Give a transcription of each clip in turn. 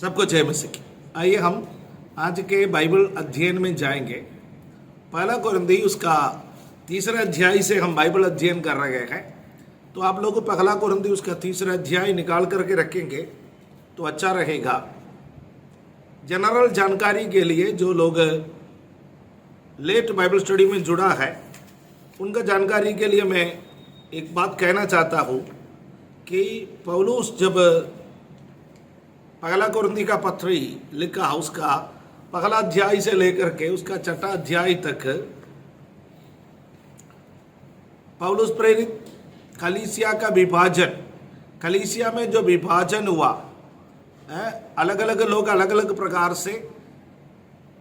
सबको जय मसीह की। आइए हम आज के बाइबल अध्ययन में जाएंगे। पहला कुरिन्थी उसका 3रा अध्याय से हम बाइबल अध्ययन कर रहे हैं। तो आप लोग पहला कुरिन्थी उसका 3रा अध्याय निकाल करके रखेंगे तो अच्छा रहेगा। जनरल जानकारी के लिए जो लोग लेट बाइबल स्टडी में जुड़ा है उनका जानकारी के लिए मैं एक बात कहना चाहता हूँ कि पौलुस जब पहला कुरिन्थी का पत्री लिखा उसका पहला अध्याय से लेकर के उसका 6ठा अध्याय तक पौलुस प्रेरित कलीसिया का विभाजन, कलीसिया में जो विभाजन हुआ है, अलग अलग लोग अलग अलग प्रकार से,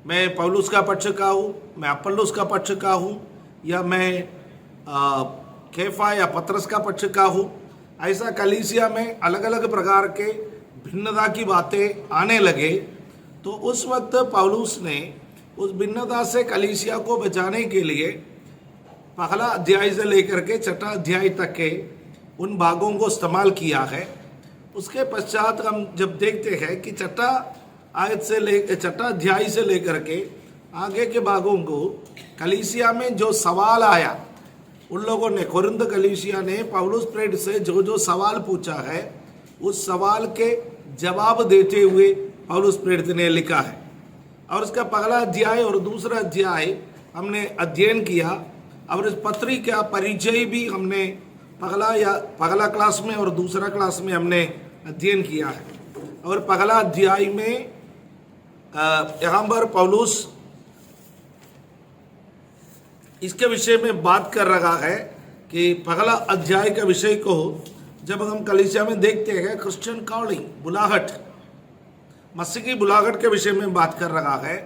मैं पौलुस का पक्ष का हूँ, मैं अपोल्लोस का पक्ष का हूँ, या मैं केफा या पतरस का पक्ष का हूँ, ऐसा कलीसिया में अलग अलग प्रकार के भिन्नता की बातें आने लगे। तो उस वक्त पौलुस ने उस भिन्नता से कलीसिया को बचाने के लिए पहला अध्याय से लेकर के 6ठा अध्याय तक के उन भागों को इस्तेमाल किया है। उसके पश्चात हम जब देखते हैं कि 6ठा अध्याय से लेकर के आगे के भागों को कलीसिया में जो सवाल आया, उन लोगों ने, कोरिन्थ कलीसिया ने पौलुस प्रेरित से जो जो सवाल पूछा है उस सवाल के जवाब देते हुए पौलुस प्रेरित ने लिखा है। और उसका पहला अध्याय और दूसरा अध्याय हमने अध्ययन किया और इस पत्री का परिचय भी हमने पहला क्लास में और दूसरा क्लास में हमने अध्ययन किया है। और पहला अध्याय में यहाँ पर पौलुस इसके विषय में बात कर रहा है कि पहला अध्याय के विषय को जब हम कलीसिया में देखते हैं, क्रिश्चियन कॉलिंग, बुलाहट, मसीह की बुलाहट के विषय में बात कर रहा है।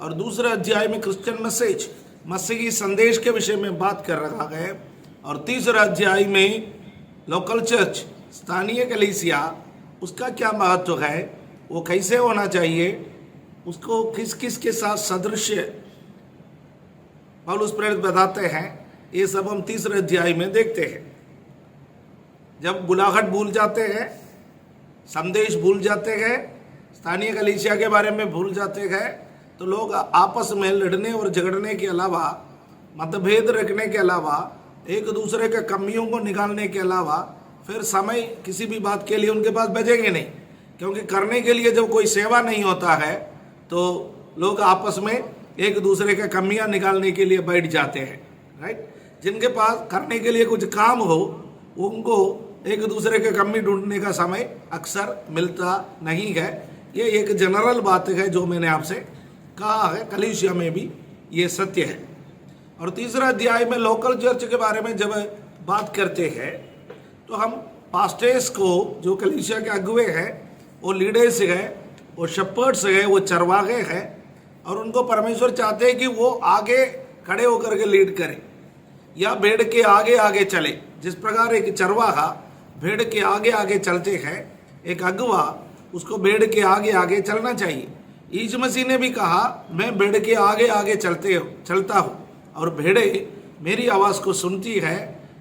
और दूसरे अध्याय में क्रिश्चियन मैसेज, मसीह की संदेश के विषय में बात कर रहा है। और तीसरा अध्याय में लोकल चर्च, स्थानीय कलीसिया, उसका क्या महत्व है, वो कैसे होना चाहिए, उसको किस किस के साथ सदृश्य पौलुस प्रेरित बताते हैं, ये सब हम तीसरे अध्याय में देखते हैं। जब बुलाहट भूल जाते हैं, संदेश भूल जाते हैं, स्थानीय कलीसिया के बारे में भूल जाते हैं, तो लोग आपस में लड़ने और झगड़ने के अलावा, मतभेद रखने के अलावा, एक दूसरे के कमियों को निकालने के अलावा फिर समय किसी भी बात के लिए उनके पास बचेंगे नहीं। क्योंकि करने के लिए जब कोई सेवा नहीं होता है तो लोग आपस में एक दूसरे के कमियां निकालने के लिए बैठ जाते हैं, राइट। जिनके पास करने के लिए कुछ काम हो उनको एक दूसरे के कमी ढूंढने का समय अक्सर मिलता नहीं है। ये एक जनरल बात है जो मैंने आपसे कहा है, कलीसिया में भी ये सत्य है। और तीसरा अध्याय में लोकल चर्च के बारे में जब बात करते हैं तो हम पास्टर्स को, जो कलीसिया के अगुवे हैं, वो लीडर्स हैं, वो शेपर्ड्स हैं, वो चरवाहे हैं, और उनको परमेश्वर चाहते हैं कि वो आगे खड़े होकर के लीड करें या भेड़ के आगे आगे चले। जिस प्रकार एक चरवाहा भेड़ के आगे आगे चलते हैं, एक अगुवा उसको भेड़ के आगे आगे चलना चाहिए। यीशु मसीह ने भी कहा, मैं भेड़ के आगे आगे चलता हूँ और भेड़े मेरी आवाज़ को सुनती है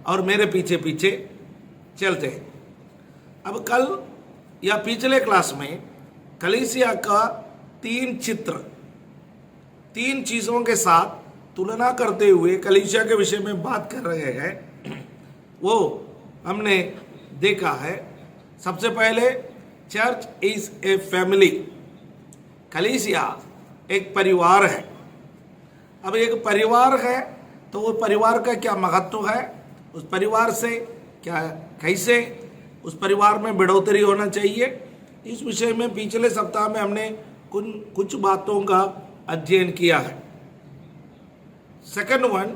और मेरे पीछे पीछे चलते हैं। अब कल या पिछले क्लास में कलीसिया का 3 चित्र, 3 चीज़ों के साथ तुलना करते हुए कलीसिया के विषय में बात कर रहे हैं, वो हमने देखा है। सबसे पहले, चर्च इज ए फैमिली, कलीसिया एक परिवार है। अब एक परिवार है तो वो परिवार का क्या महत्व है, उस परिवार से क्या, कैसे उस परिवार में बढ़ोतरी होना चाहिए, इस विषय में पिछले सप्ताह में हमने कुछ बातों का अध्ययन किया है। Second one,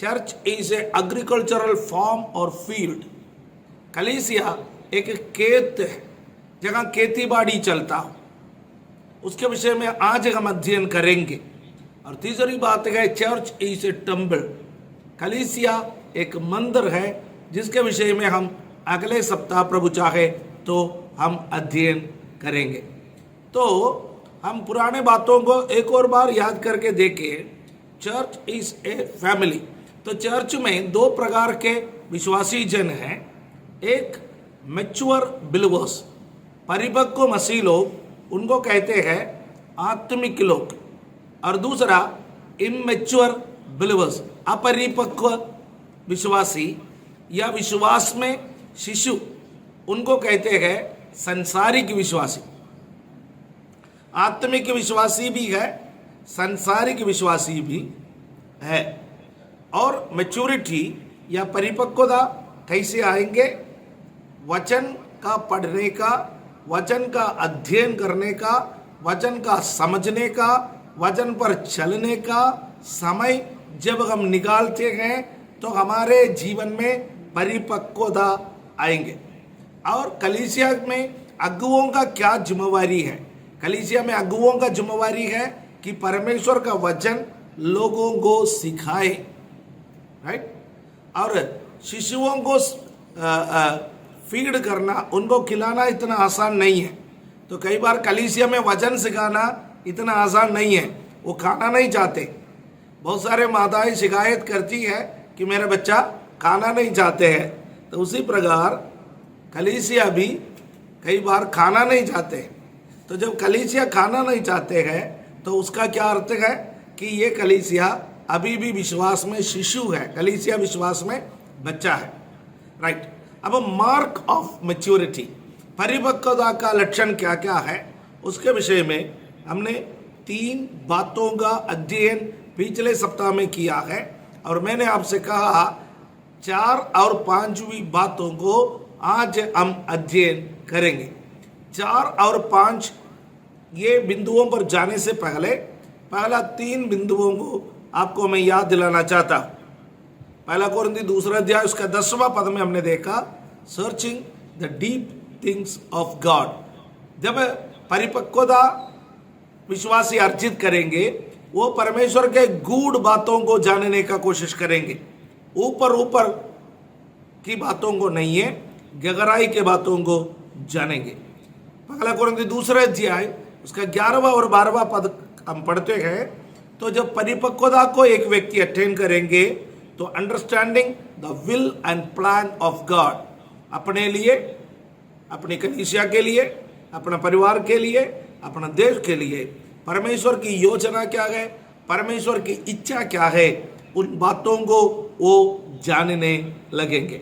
church is a agricultural farm और फील्ड, कलीसिया एक खेत है जहाँ खेती बाड़ी चलता हो, उसके विषय में आज हम अध्ययन करेंगे। और तीसरी बात है, चर्च इज ए टेंपल, कलीसिया एक मंदिर है जिसके विषय में हम अगले सप्ताह प्रभु चाहे तो हम अध्ययन करेंगे। तो हम पुराने बातों को एक और बार याद करके देखें। चर्च इज ए फैमिली, तो चर्च में 2 प्रकार के विश्वासी जन हैं। एक मैच्योर बिलीवर्स, परिपक्व मसीह लोग, उनको कहते हैं आत्मिक लोग, और दूसरा इमेच्योर बिलीवर्स, अपरिपक्व विश्वासी या विश्वास में शिशु, उनको कहते हैं संसारिक विश्वासी। आत्मिक विश्वासी भी है, संसारिक विश्वासी भी है। और मैच्योरिटी या परिपक्वता कैसे आएंगे? वचन का पढ़ने का, वचन का अध्ययन करने का, वचन का समझने का, वचन पर चलने का समय जब हम निकालते हैं तो हमारे जीवन में परिपक्वता आएंगे। और कलीसिया में अगुओं का क्या जिम्मेवारी है? कलीसिया में अगुओं का जिम्मेवारी है कि परमेश्वर का वचन लोगों को सिखाए, राइट। और शिशुओं को फीड करना, उनको खिलाना इतना आसान नहीं है। तो कई बार कलीसिया में वचन सिखाना इतना आसान नहीं है, वो खाना नहीं चाहते। बहुत सारे माताएं शिकायत करती है कि मेरा बच्चा खाना नहीं चाहते हैं। तो उसी प्रकार कलीसिया भी कई बार खाना नहीं चाहते। तो जब कलीसिया खाना नहीं चाहते हैं तो उसका क्या अर्थ है कि ये कलीसिया अभी भी विश्वास में शिशु है, कलीसिया विश्वास में बच्चा है, राइट। अब मार्क ऑफ मैच्योरिटी, परिपक्वता का लक्षण क्या क्या है, उसके विषय में हमने 3 बातों का अध्ययन पिछले सप्ताह में किया है। और मैंने आपसे कहा 4 और 5वीं बातों को आज हम अध्ययन करेंगे। 4 और 5 ये बिंदुओं पर जाने से पहले पहला 3 बिंदुओं को आपको मैं याद दिलाना चाहता हूँ। पहला कोरिन्थी 2 अध्याय उसका 10वां पद में हमने देखा, searching the deep things of God. जब परिपक्वता विश्वासी अर्जित करेंगे, वो परमेश्वर के गूढ़ बातों को जानने का कोशिश करेंगे। ऊपर ऊपर की बातों को नहीं है, गहराई के बातों को जानेंगे। पहला कोरिन्थी 2 अध्याय उसका 11वां और 12वां पद हम पढ़ते हैं। तो जब परिपक्वता को एक व्यक्ति अटेन करेंगे तो understanding the will and plan of God, अपने लिए, अपनी कलीसिया के लिए, अपने परिवार के लिए, अपने देश के लिए परमेश्वर की योजना क्या है, परमेश्वर की इच्छा क्या है, उन बातों को वो जानने लगेंगे।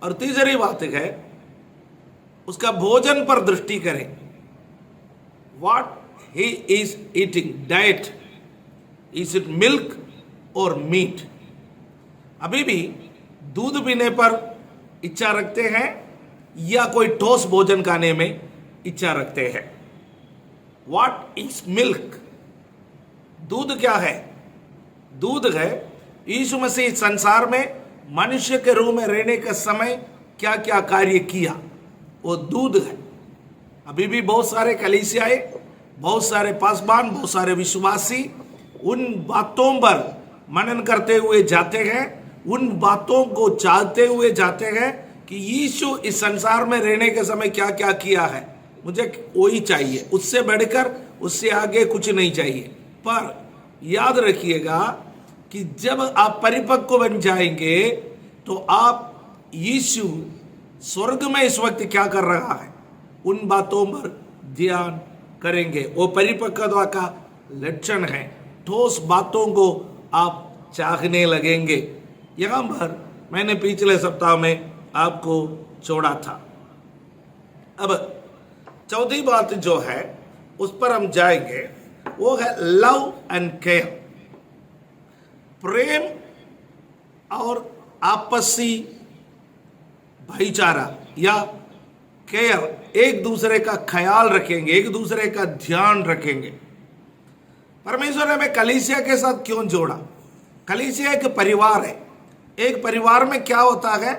और तीसरी बात है उसका भोजन पर दृष्टि करें। What he is eating, diet, is it milk और मीट। अभी भी दूध पीने पर इच्छा रखते हैं या कोई ठोस भोजन खाने में इच्छा रखते हैं? व्हाट इज मिल्क, दूध क्या है? दूध है यीशु मसीह संसार में मनुष्य के रूप में रहने के समय क्या क्या कार्य किया, वो दूध है। अभी भी बहुत सारे कलीसियाए, बहुत सारे पासबान, बहुत सारे विश्वासी उन बातों पर मनन करते हुए जाते हैं, उन बातों को चाहते हुए जाते हैं कि यीशु इस संसार में रहने के समय क्या क्या किया है, मुझे वही चाहिए, उससे बढ़कर उससे आगे कुछ नहीं चाहिए। पर याद रखिएगा कि जब आप परिपक्व बन जाएंगे तो आप यीशु स्वर्ग में इस वक्त क्या कर रहा है उन बातों पर ध्यान करेंगे। वो परिपक्वता का लक्षण है। ठोस बातों को आप चाहने लगेंगे। यहाँ पर मैंने पिछले सप्ताह में आपको छोड़ा था। अब चौथी बात जो है उस पर हम जाएंगे, वो है लव एंड केयर, प्रेम और आपसी भाईचारा या केयर, एक दूसरे का ख्याल रखेंगे, एक दूसरे का ध्यान रखेंगे। परमेश्वर ने हमें कलीसिया के साथ क्यों जोड़ा? कलीसिया एक परिवार है। एक परिवार में क्या होता है?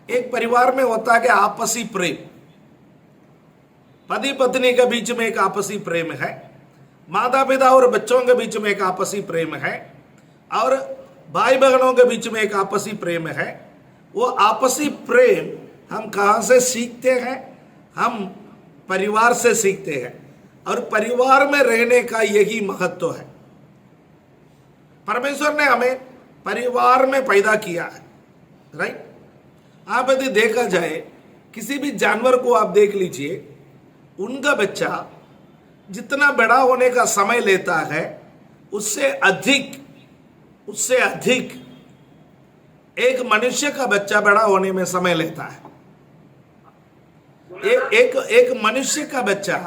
एक परिवार में होता है आपसी प्रेम। पति पत्नी के बीच में एक आपसी प्रेम है, माता पिता और बच्चों के बीच में एक आपसी प्रेम है, और भाई बहनों के बीच में एक आपसी प्रेम है। वो आपसी प्रेम हम कहाँ से सीखते हैं? हम परिवार से सीखते हैं। और परिवार में रहने का यही महत्व है। परमेश्वर ने हमें परिवार में पैदा किया है, राइट। आप यदि देखा जाए, किसी भी जानवर को आप देख लीजिए, उनका बच्चा जितना बड़ा होने का समय लेता है उससे अधिक एक मनुष्य का बच्चा बड़ा होने में समय लेता है। एक मनुष्य का बच्चा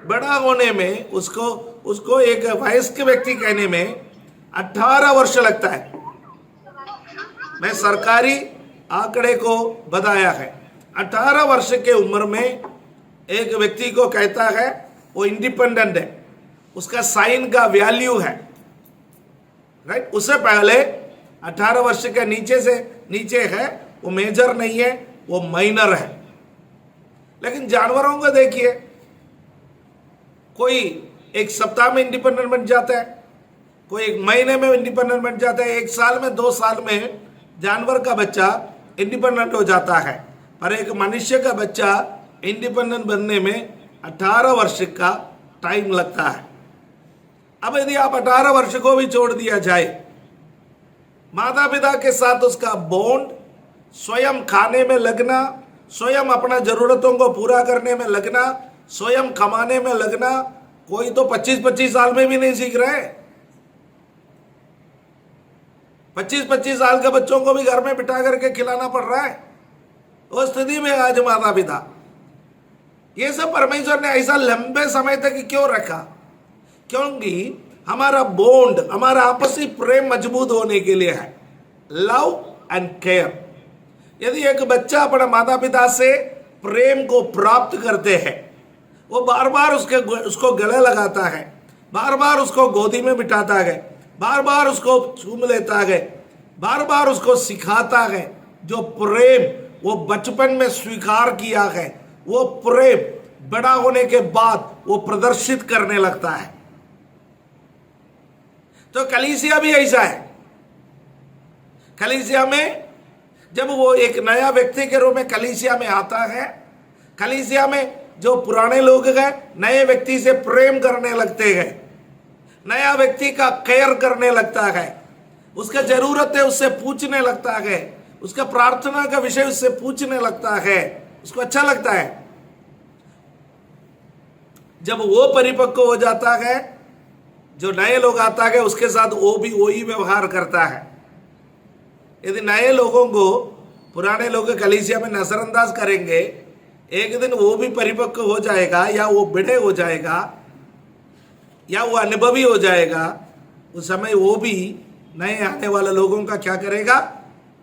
बड़ा होने में उसको एक वयस्क व्यक्ति कहने में 18 वर्ष लगता है। मैं सरकारी आंकड़े को बताया है, 18 वर्ष के उम्र में एक व्यक्ति को कहता है वो इंडिपेंडेंट है, उसका साइन का वैल्यू है, राइट। उससे पहले 18 वर्ष के नीचे है वो मेजर नहीं है, वो माइनर है। लेकिन जानवरों को देखिए, कोई एक सप्ताह में इंडिपेंडेंट बन जाता है, कोई एक महीने में इंडिपेंडेंट बन जाता है, 1 साल में 2 साल में जानवर का बच्चा इंडिपेंडेंट हो जाता है। पर एक मनुष्य का बच्चा इंडिपेंडेंट बनने में 18 वर्ष का टाइम लगता है। अब यदि आप 18 वर्ष को भी छोड़ दिया जाए, माता पिता के साथ उसका बॉन्ड, स्वयं खाने में लगना, स्वयं अपना जरूरतों को पूरा करने में लगना, स्वयं कमाने में लगना, कोई तो 25-25 साल में भी नहीं सीख रहे। 25-25 साल के बच्चों को भी घर में बिठा करके खिलाना पड़ रहा है। उस स्थिति में आज माता पिता, ये सब परमेश्वर ने ऐसा लंबे समय तक क्यों रखा? क्योंकि हमारा बॉन्ड, हमारा आपसी प्रेम मजबूत होने के लिए है, लव एंड केयर। यदि एक बच्चा अपने माता पिता से प्रेम को प्राप्त करते हैं, वो बार बार उसको गले लगाता है, बार बार उसको गोदी में बिठाता है, बार बार उसको चूम लेता है, बार बार उसको सिखाता है। जो प्रेम वो बचपन में स्वीकार किया है, वो प्रेम बड़ा होने के बाद वो प्रदर्शित करने लगता है। तो कलीसिया भी ऐसा है। कलीसिया में जब वो एक नया व्यक्ति के रूप में कलीसिया में आता है, कलीसिया में जो पुराने लोग हैं नए व्यक्ति से प्रेम करने लगते हैं, नया व्यक्ति का केयर करने लगता है, उसका जरूरत है उससे पूछने लगता है, उसका प्रार्थना का विषय उससे पूछने लगता है, उसको अच्छा लगता है। जब वो परिपक्व हो जाता है, जो नए लोग आता है उसके साथ वो भी वही व्यवहार करता है। यदि नए लोगों को पुराने लोग कलीसिया में नजरअंदाज करेंगे, एक दिन वो भी परिपक्व हो जाएगा, या वो बड़े हो जाएगा, या वो अनुभवी हो जाएगा। उस समय वो भी नए आने वाले लोगों का क्या करेगा?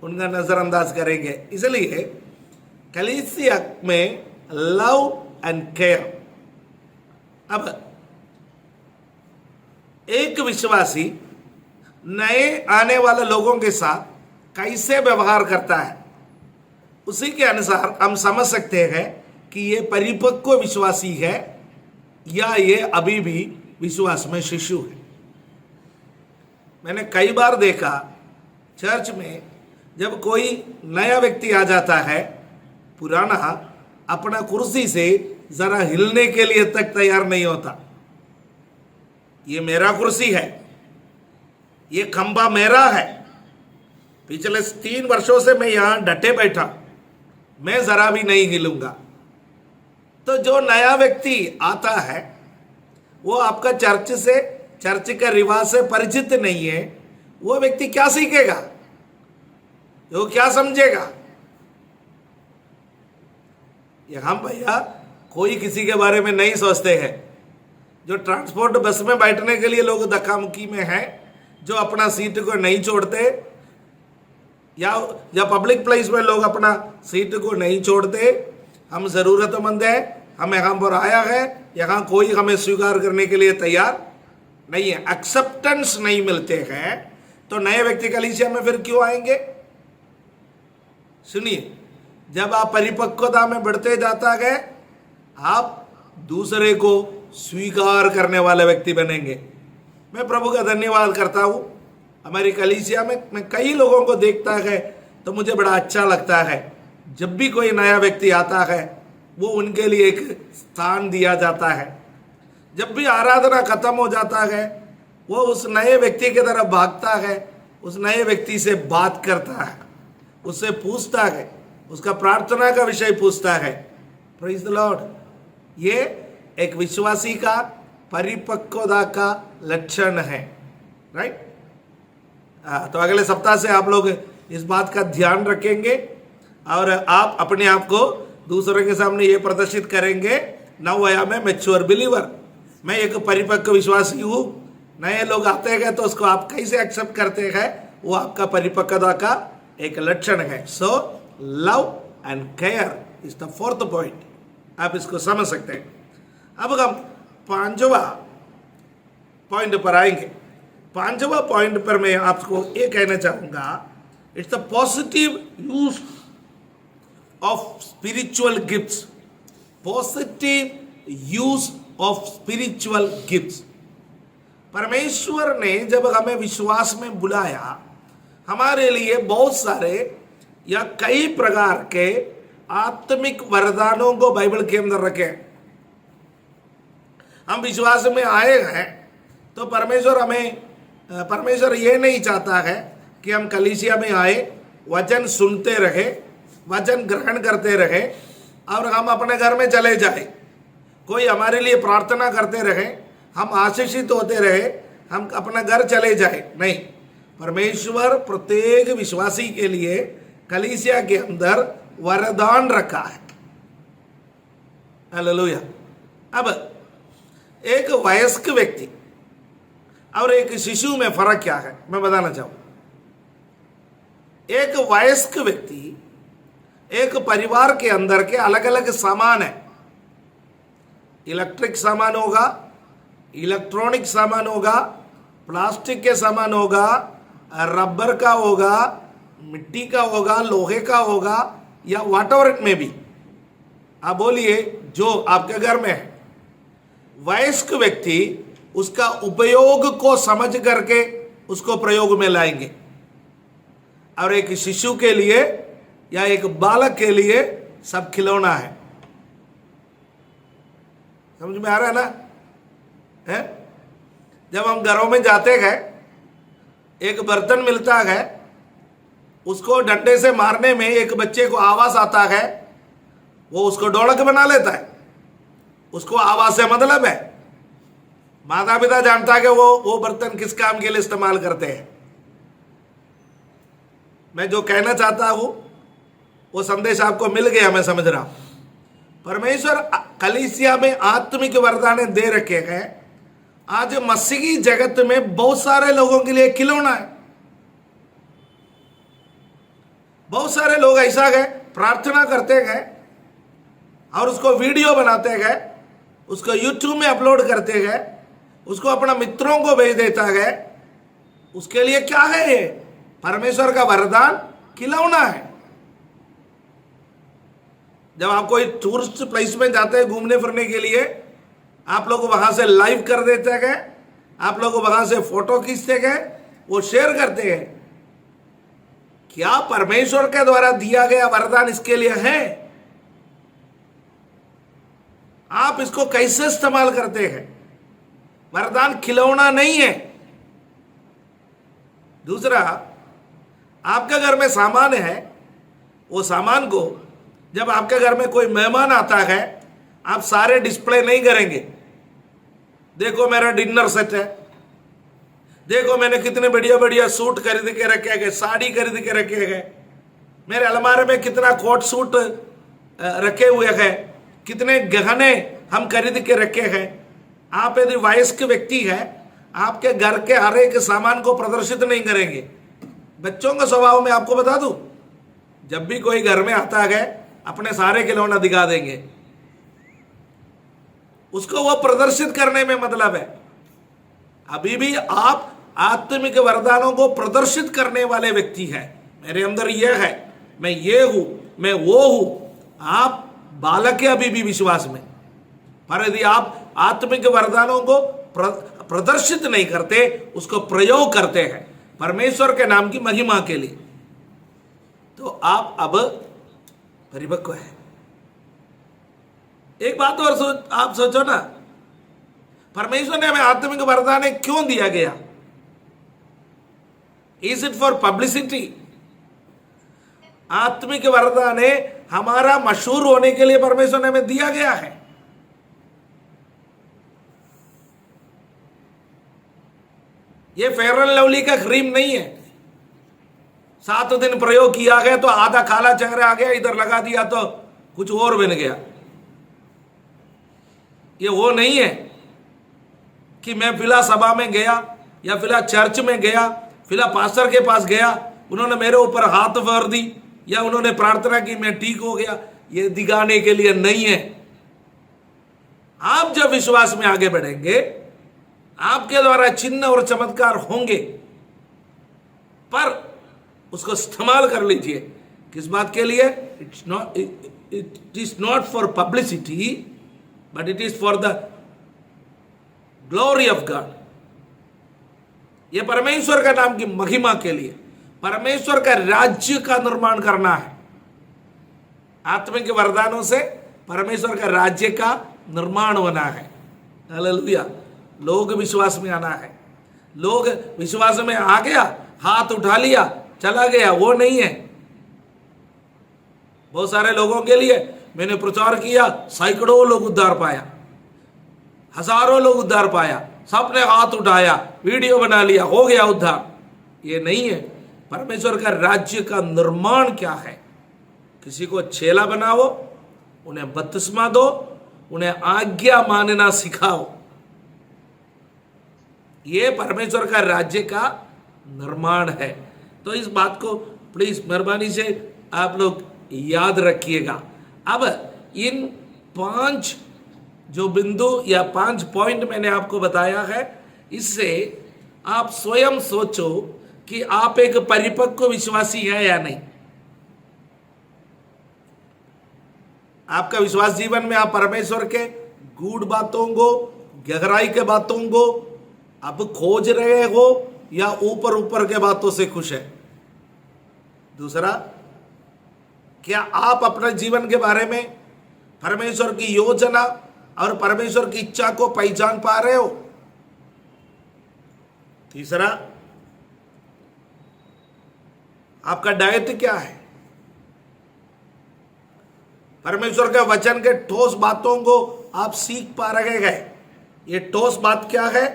उनका नजरअंदाज करेंगे। इसलिए कलीसिया में लव एंड केयर। अब एक विश्वासी नए आने वाले लोगों के साथ कैसे व्यवहार करता है, उसी के अनुसार हम समझ सकते हैं कि ये परिपक्व विश्वासी है या ये अभी भी विश्वास में शिशु है। मैंने कई बार देखा चर्च में, जब कोई नया व्यक्ति आ जाता है, पुराना अपना कुर्सी से जरा हिलने के लिए तक तैयार नहीं होता। ये मेरा कुर्सी है, ये खंबा मेरा है, पिछले 3 वर्षों से मैं यहां डटे बैठा, मैं जरा भी नहीं हिलूंगा। तो जो नया व्यक्ति आता है वो आपका चर्च के रिवाज से परिचित नहीं है, वो व्यक्ति क्या सीखेगा, वो क्या समझेगा? यहां भैया कोई किसी के बारे में नहीं सोचते हैं। जो ट्रांसपोर्ट बस में बैठने के लिए लोग धक्का मुक्की में हैं, जो अपना सीट को नहीं छोड़ते, या पब्लिक प्लेस में लोग अपना सीट को नहीं छोड़ते। हम जरूरतमंद है, हम यहाँ पर आया है, यहाँ कोई हमें स्वीकार करने के लिए तैयार नहीं है, एक्सेप्टेंस नहीं मिलते हैं, तो नए व्यक्ति कलीसिया में फिर क्यों आएंगे? सुनिए, जब आप परिपक्वता में बढ़ते जाता है, आप दूसरे को स्वीकार करने वाले व्यक्ति बनेंगे। मैं प्रभु का धन्यवाद करता हूँ, हमारी कलीसिया में मैं कई लोगों को देखता है तो मुझे बड़ा अच्छा लगता है। जब भी कोई नया व्यक्ति आता है वो उनके लिए एक स्थान दिया जाता है। जब भी आराधना खत्म हो जाता है वो उस नए व्यक्ति की तरफ भागता है, उस नए व्यक्ति से बात करता है, उससे पूछता है, उसका प्रार्थना का विषय पूछता है। Praise the Lord. ये एक विश्वासी का परिपक्वता का लक्षण है, राइट। तो अगले सप्ताह से आप लोग इस बात का ध्यान रखेंगे और आप अपने आप को दूसरों के सामने ये प्रदर्शित करेंगे, now I am a mature believer, मैं एक परिपक्व विश्वासी हूँ। नए लोग आते हैं तो उसको आप कैसे एक्सेप्ट करते हैं, वो आपका परिपक्वता का एक लक्षण है। So love and care is the fourth point, आप इसको समझ सकते हैं। अब हम पांचवा पॉइंट पर आएंगे। पांचवा पॉइंट पर मैं आपको ये कहना चाहूंगा, it's the positive use of spiritual gifts. Positive use of spiritual gifts. परमेश्वर ने जब हमें विश्वास में बुलाया, हमारे लिए बहुत सारे या कई प्रकार के आत्मिक वरदानों को बाइबल के अंदर रखे। हम विश्वास में आए हैं तो परमेश्वर ये नहीं चाहता है कि हम कलीसिया में आए, वचन सुनते रहे, वचन ग्रहण करते रहे और हम अपने घर में चले जाए। कोई हमारे लिए प्रार्थना करते रहे, हम आशीषित होते रहे, हम अपना घर चले जाए, नहीं। परमेश्वर प्रत्येक विश्वासी के लिए कलीसिया के अंदर वरदान रखा है। हालेलुया। अब एक वयस्क व्यक्ति और एक शिशु में फर्क क्या है, मैं बताना चाहूं। एक वयस्क व्यक्ति, एक परिवार के अंदर के अलग अलग सामान है। इलेक्ट्रिक सामान होगा, इलेक्ट्रॉनिक सामान होगा, प्लास्टिक के सामान होगा, रबर का होगा, मिट्टी का होगा, लोहे का होगा, या व्हाट एवर इट में भी। आप बोलिए जो आपके घर में है। वयस्क व्यक्ति उसका उपयोग को समझ करके उसको प्रयोग में लाएंगे, और एक शिशु के लिए या एक बालक के लिए सब खिलौना है। समझ में आ रहा है ना? है? जब हम घरों में जाते हैं, एक बर्तन मिलता है, उसको डंडे से मारने में एक बच्चे को आवाज आता है, वो उसको ढोलक बना लेता है। उसको आवाज से मतलब है। माता पिता जानता है कि वो बर्तन किस काम के लिए इस्तेमाल करते हैं। मैं जो कहना चाहता हूं वो संदेश आपको मिल गया, मैं समझ रहा हूं। परमेश्वर कलीसिया में आत्मिक वरदान दे रखे हैं। आज मसीही जगत में बहुत सारे लोगों के लिए खिलौना है। बहुत सारे लोग ऐसा है, प्रार्थना करते हैं और उसको वीडियो बनाते हैं, उसको यूट्यूब में अपलोड करते हैं, उसको अपना मित्रों को भेज देता है। उसके लिए क्या है? ये परमेश्वर का वरदान खिलौना है। जब आप कोई टूरिस्ट प्लेस में जाते हैं घूमने फिरने के लिए, आप लोग वहां से लाइव कर देते हैं, आप लोग वहां से फोटो खींचते हैं, वो शेयर करते हैं। क्या परमेश्वर के द्वारा दिया गया वरदान इसके लिए है? आप इसको कैसे इस्तेमाल करते हैं? वरदान खिलौना नहीं है। दूसरा, आपके घर में सामान है, वो सामान को जब आपके घर में कोई मेहमान आता है, आप सारे डिस्प्ले नहीं करेंगे। देखो मेरा डिनर सेट है, देखो मैंने कितने बढ़िया बढ़िया सूट खरीद के रखे गए, साड़ी खरीद के रखे गए, मेरे अलमारे में कितना कोट सूट रखे हुए हैं, कितने गहने हम खरीद के रखे हैं। आप यदि वयस्क व्यक्ति है, आपके घर के हर एक सामान को प्रदर्शित नहीं करेंगे। बच्चों का स्वभाव में आपको बता दूं, जब भी कोई घर में आता है अपने सारे खिलौना दिखा देंगे। उसको वो प्रदर्शित करने में मतलब है। अभी भी आप आत्मिक वरदानों को प्रदर्शित करने वाले व्यक्ति हैं। मेरे अंदर यह है, मैं ये हूं, मैं वो हूं। आप बालक है अभी भी विश्वास में, पर यदि आप आत्मिक वरदानों को प्रदर्शित नहीं करते, उसको प्रयोग करते हैं परमेश्वर के नाम की महिमा के लिए, तो आप अब परिपक्व है। एक बात और आप सोचो ना, परमेश्वर ने हमें आत्मिक वरदान क्यों दिया गया? Is it for publicity? आत्मिक वरदान हमारा मशहूर होने के लिए परमेश्वर ने हमें दिया गया है। ये फेयर एंड लवली का क्रीम नहीं है। 7 दिन प्रयोग किया गया तो आधा काला चेहरा आ गया, इधर लगा दिया तो कुछ और बन गया। ये वो नहीं है कि मैं फिलहाल सभा में गया या फिलहाल चर्च में गया, फिलहाल पास्टर के पास गया, उन्होंने मेरे ऊपर हाथ फेर दी या उन्होंने प्रार्थना की मैं ठीक हो गया, ये दिखाने के लिए नहीं है। आप जब विश्वास में आगे बढ़ेंगे, आपके द्वारा चिन्ह और चमत्कार होंगे, पर उसको इस्तेमाल कर लीजिए। किस बात के लिए? It is not for publicity but it is for the glory of God. यह परमेश्वर का नाम की महिमा के लिए, परमेश्वर का राज्य का निर्माण करना है। आत्मिक वरदानों से परमेश्वर का राज्य का निर्माण होना है। हालेलुया। लोग विश्वास में आना है। लोग विश्वास में आ गया, हाथ उठा लिया, चला गया, वो नहीं है। बहुत सारे लोगों के लिए मैंने प्रचार किया, सैकड़ों लोग उद्धार पाया, हजारों लोग उद्धार पाया, सबने हाथ उठाया, वीडियो बना लिया, हो गया उद्धार। ये नहीं है। परमेश्वर का राज्य का निर्माण क्या है? किसी को चेला बनाओ, उन्हें बपतिस्मा दो, उन्हें आज्ञा मानना सिखाओ। ये परमेश्वर का राज्य का निर्माण है। तो इस बात को प्लीज मेहरबानी से आप लोग याद रखिएगा। अब इन 5 जो बिंदु या 5 पॉइंट मैंने आपको बताया है, इससे आप स्वयं सोचो कि आप एक परिपक्व विश्वासी है या नहीं। आपका विश्वास जीवन में आप परमेश्वर के गूढ़ बातों को, गहराई के बातों को अब खोज रहे हो या ऊपर ऊपर के बातों से खुश है? दूसरा, क्या आप अपने जीवन के बारे में परमेश्वर की योजना और परमेश्वर की इच्छा को पहचान पा रहे हो? तीसरा, आपका दायित्व क्या है? परमेश्वर के वचन के ठोस बातों को आप सीख पा रहे हैं? ये ठोस बात क्या है?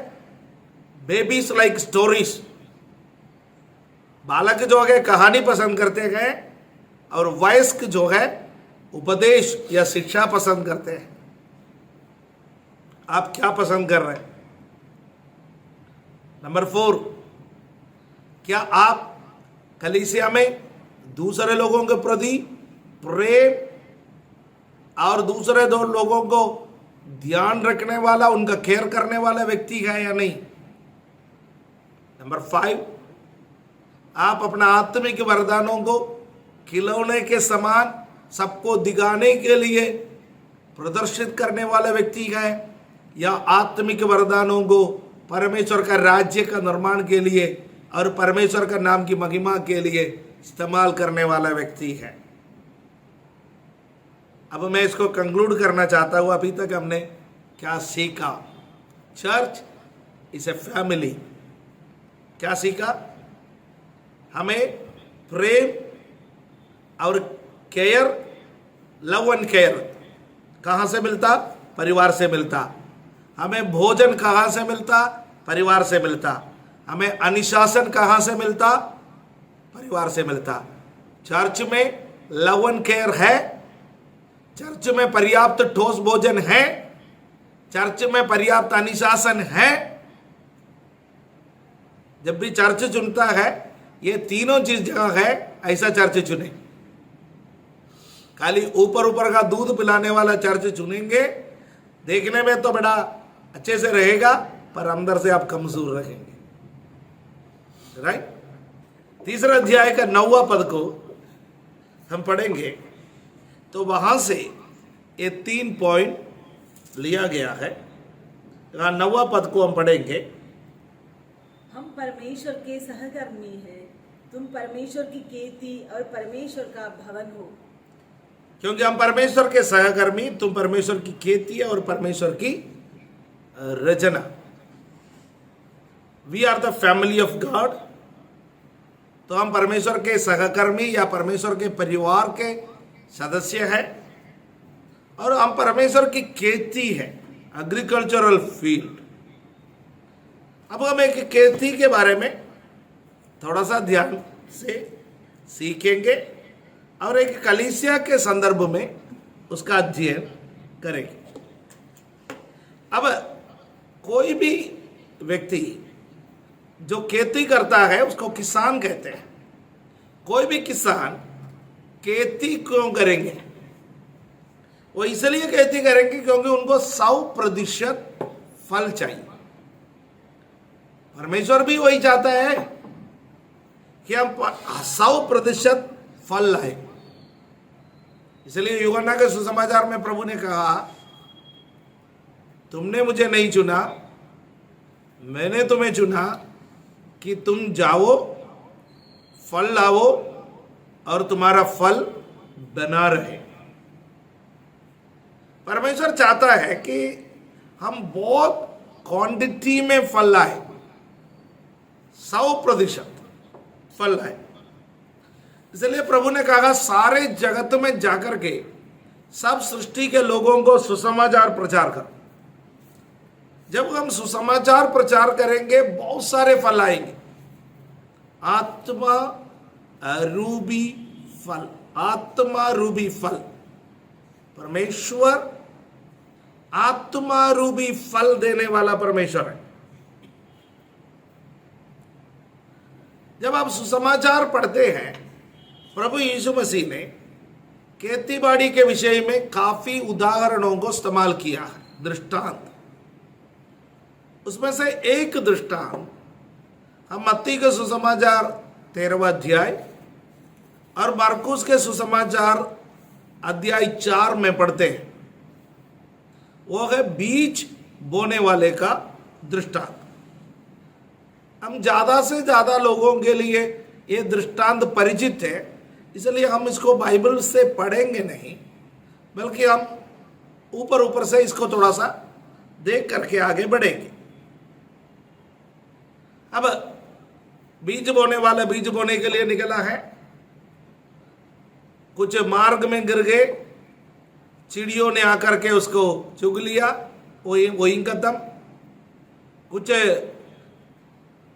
Babies like stories. बालक जो है कहानी पसंद करते हैं और वयस्क जो है उपदेश या शिक्षा पसंद करते हैं। आप क्या पसंद कर रहे हैं? नंबर 4, क्या आप कलीसिया में दूसरे लोगों के प्रति प्रेम और दूसरे 2 लोगों को ध्यान रखने वाला, उनका केयर करने वाला व्यक्ति है या नहीं? नंबर 5, आप अपना आत्मिक वरदानों को खिलौने के समान सबको दिखाने के लिए प्रदर्शित करने वाला व्यक्ति है या आत्मिक वरदानों को परमेश्वर का राज्य का निर्माण के लिए और परमेश्वर का नाम की महिमा के लिए इस्तेमाल करने वाला व्यक्ति है? अब मैं इसको कंक्लूड करना चाहता हूं। अभी तक हमने क्या सीखा? Church is a family. क्या सीखा? हमें प्रेम और केयर, लव एंड केयर कहां से मिलता? परिवार से मिलता। हमें भोजन कहां से मिलता? परिवार से मिलता। हमें अनुशासन कहां से मिलता? परिवार से मिलता। चर्च में लव एंड केयर है, चर्च में पर्याप्त ठोस भोजन है, चर्च में पर्याप्त अनुशासन है। जब भी चर्च चुनता है, ये तीनों चीज जगह है, ऐसा चर्च चुने। खाली ऊपर ऊपर का दूध पिलाने वाला चर्च चुनेंगे, देखने में तो बड़ा अच्छे से रहेगा पर अंदर से आप कमजोर रहेंगे। राइट? 3 अध्याय का 9वां पद को हम पढ़ेंगे तो वहां से ये 3 पॉइंट लिया गया है। 9वां पद को हम पढ़ेंगे। हम परमेश्वर के सहकर्मी हैं, तुम परमेश्वर की खेती और परमेश्वर का भवन हो। क्योंकि हम परमेश्वर के सहकर्मी, तुम परमेश्वर की खेती और परमेश्वर की रचना। We are the family of God. तो हम परमेश्वर के सहकर्मी या परमेश्वर के परिवार के सदस्य है और हम परमेश्वर की खेती है, एग्रीकल्चरल फील्ड। अब हम एक खेती के बारे में थोड़ा सा ध्यान से सीखेंगे और एक कलीसिया के संदर्भ में उसका अध्ययन करेंगे। अब कोई भी व्यक्ति जो खेती करता है उसको किसान कहते हैं। कोई भी किसान खेती क्यों करेंगे? वो इसलिए खेती करेंगे क्योंकि उनको 100% फल चाहिए। परमेश्वर भी वही चाहता है कि हम 100% फल लाए। इसलिए यूहन्ना के सुसमाचार में प्रभु ने कहा, तुमने मुझे नहीं चुना, मैंने तुम्हें चुना कि तुम जाओ, फल लाओ और तुम्हारा फल बना रहे। परमेश्वर चाहता है कि हम बहुत क्वांटिटी में फल लाए, 100% फल लाए। इसलिए प्रभु ने कहा, सारे जगत में जाकर के सब सृष्टि के लोगों को सुसमाचार प्रचार करो। जब हम सुसमाचार प्रचार करेंगे बहुत सारे फल आएंगे। आत्मा रूबी फल, आत्मा रूबी फल। परमेश्वर आत्मा रूबी फल देने वाला परमेश्वर है। जब आप सुसमाचार पढ़ते हैं, प्रभु यीशु मसीह ने खेतीबाड़ी के विषय में काफी उदाहरणों को इस्तेमाल किया है, दृष्टांत। उसमें से एक दृष्टांत हम मत्ती के सुसमाचार 13वां अध्याय और मरकुस के सुसमाचार अध्याय 4 में पढ़ते हैं। वो है बीज बोने वाले का दृष्टांत। हम ज्यादा से ज्यादा लोगों के लिए ये दृष्टांत परिचित है, इसलिए हम इसको बाइबल से पढ़ेंगे नहीं, बल्कि हम ऊपर ऊपर से इसको थोड़ा सा देख करके आगे बढ़ेंगे। अब बीज बोने वाला बीज बोने के लिए निकला है। कुछ मार्ग में गिर गए, चिड़ियों ने आकर के उसको चुग लिया, वही कदम। कुछ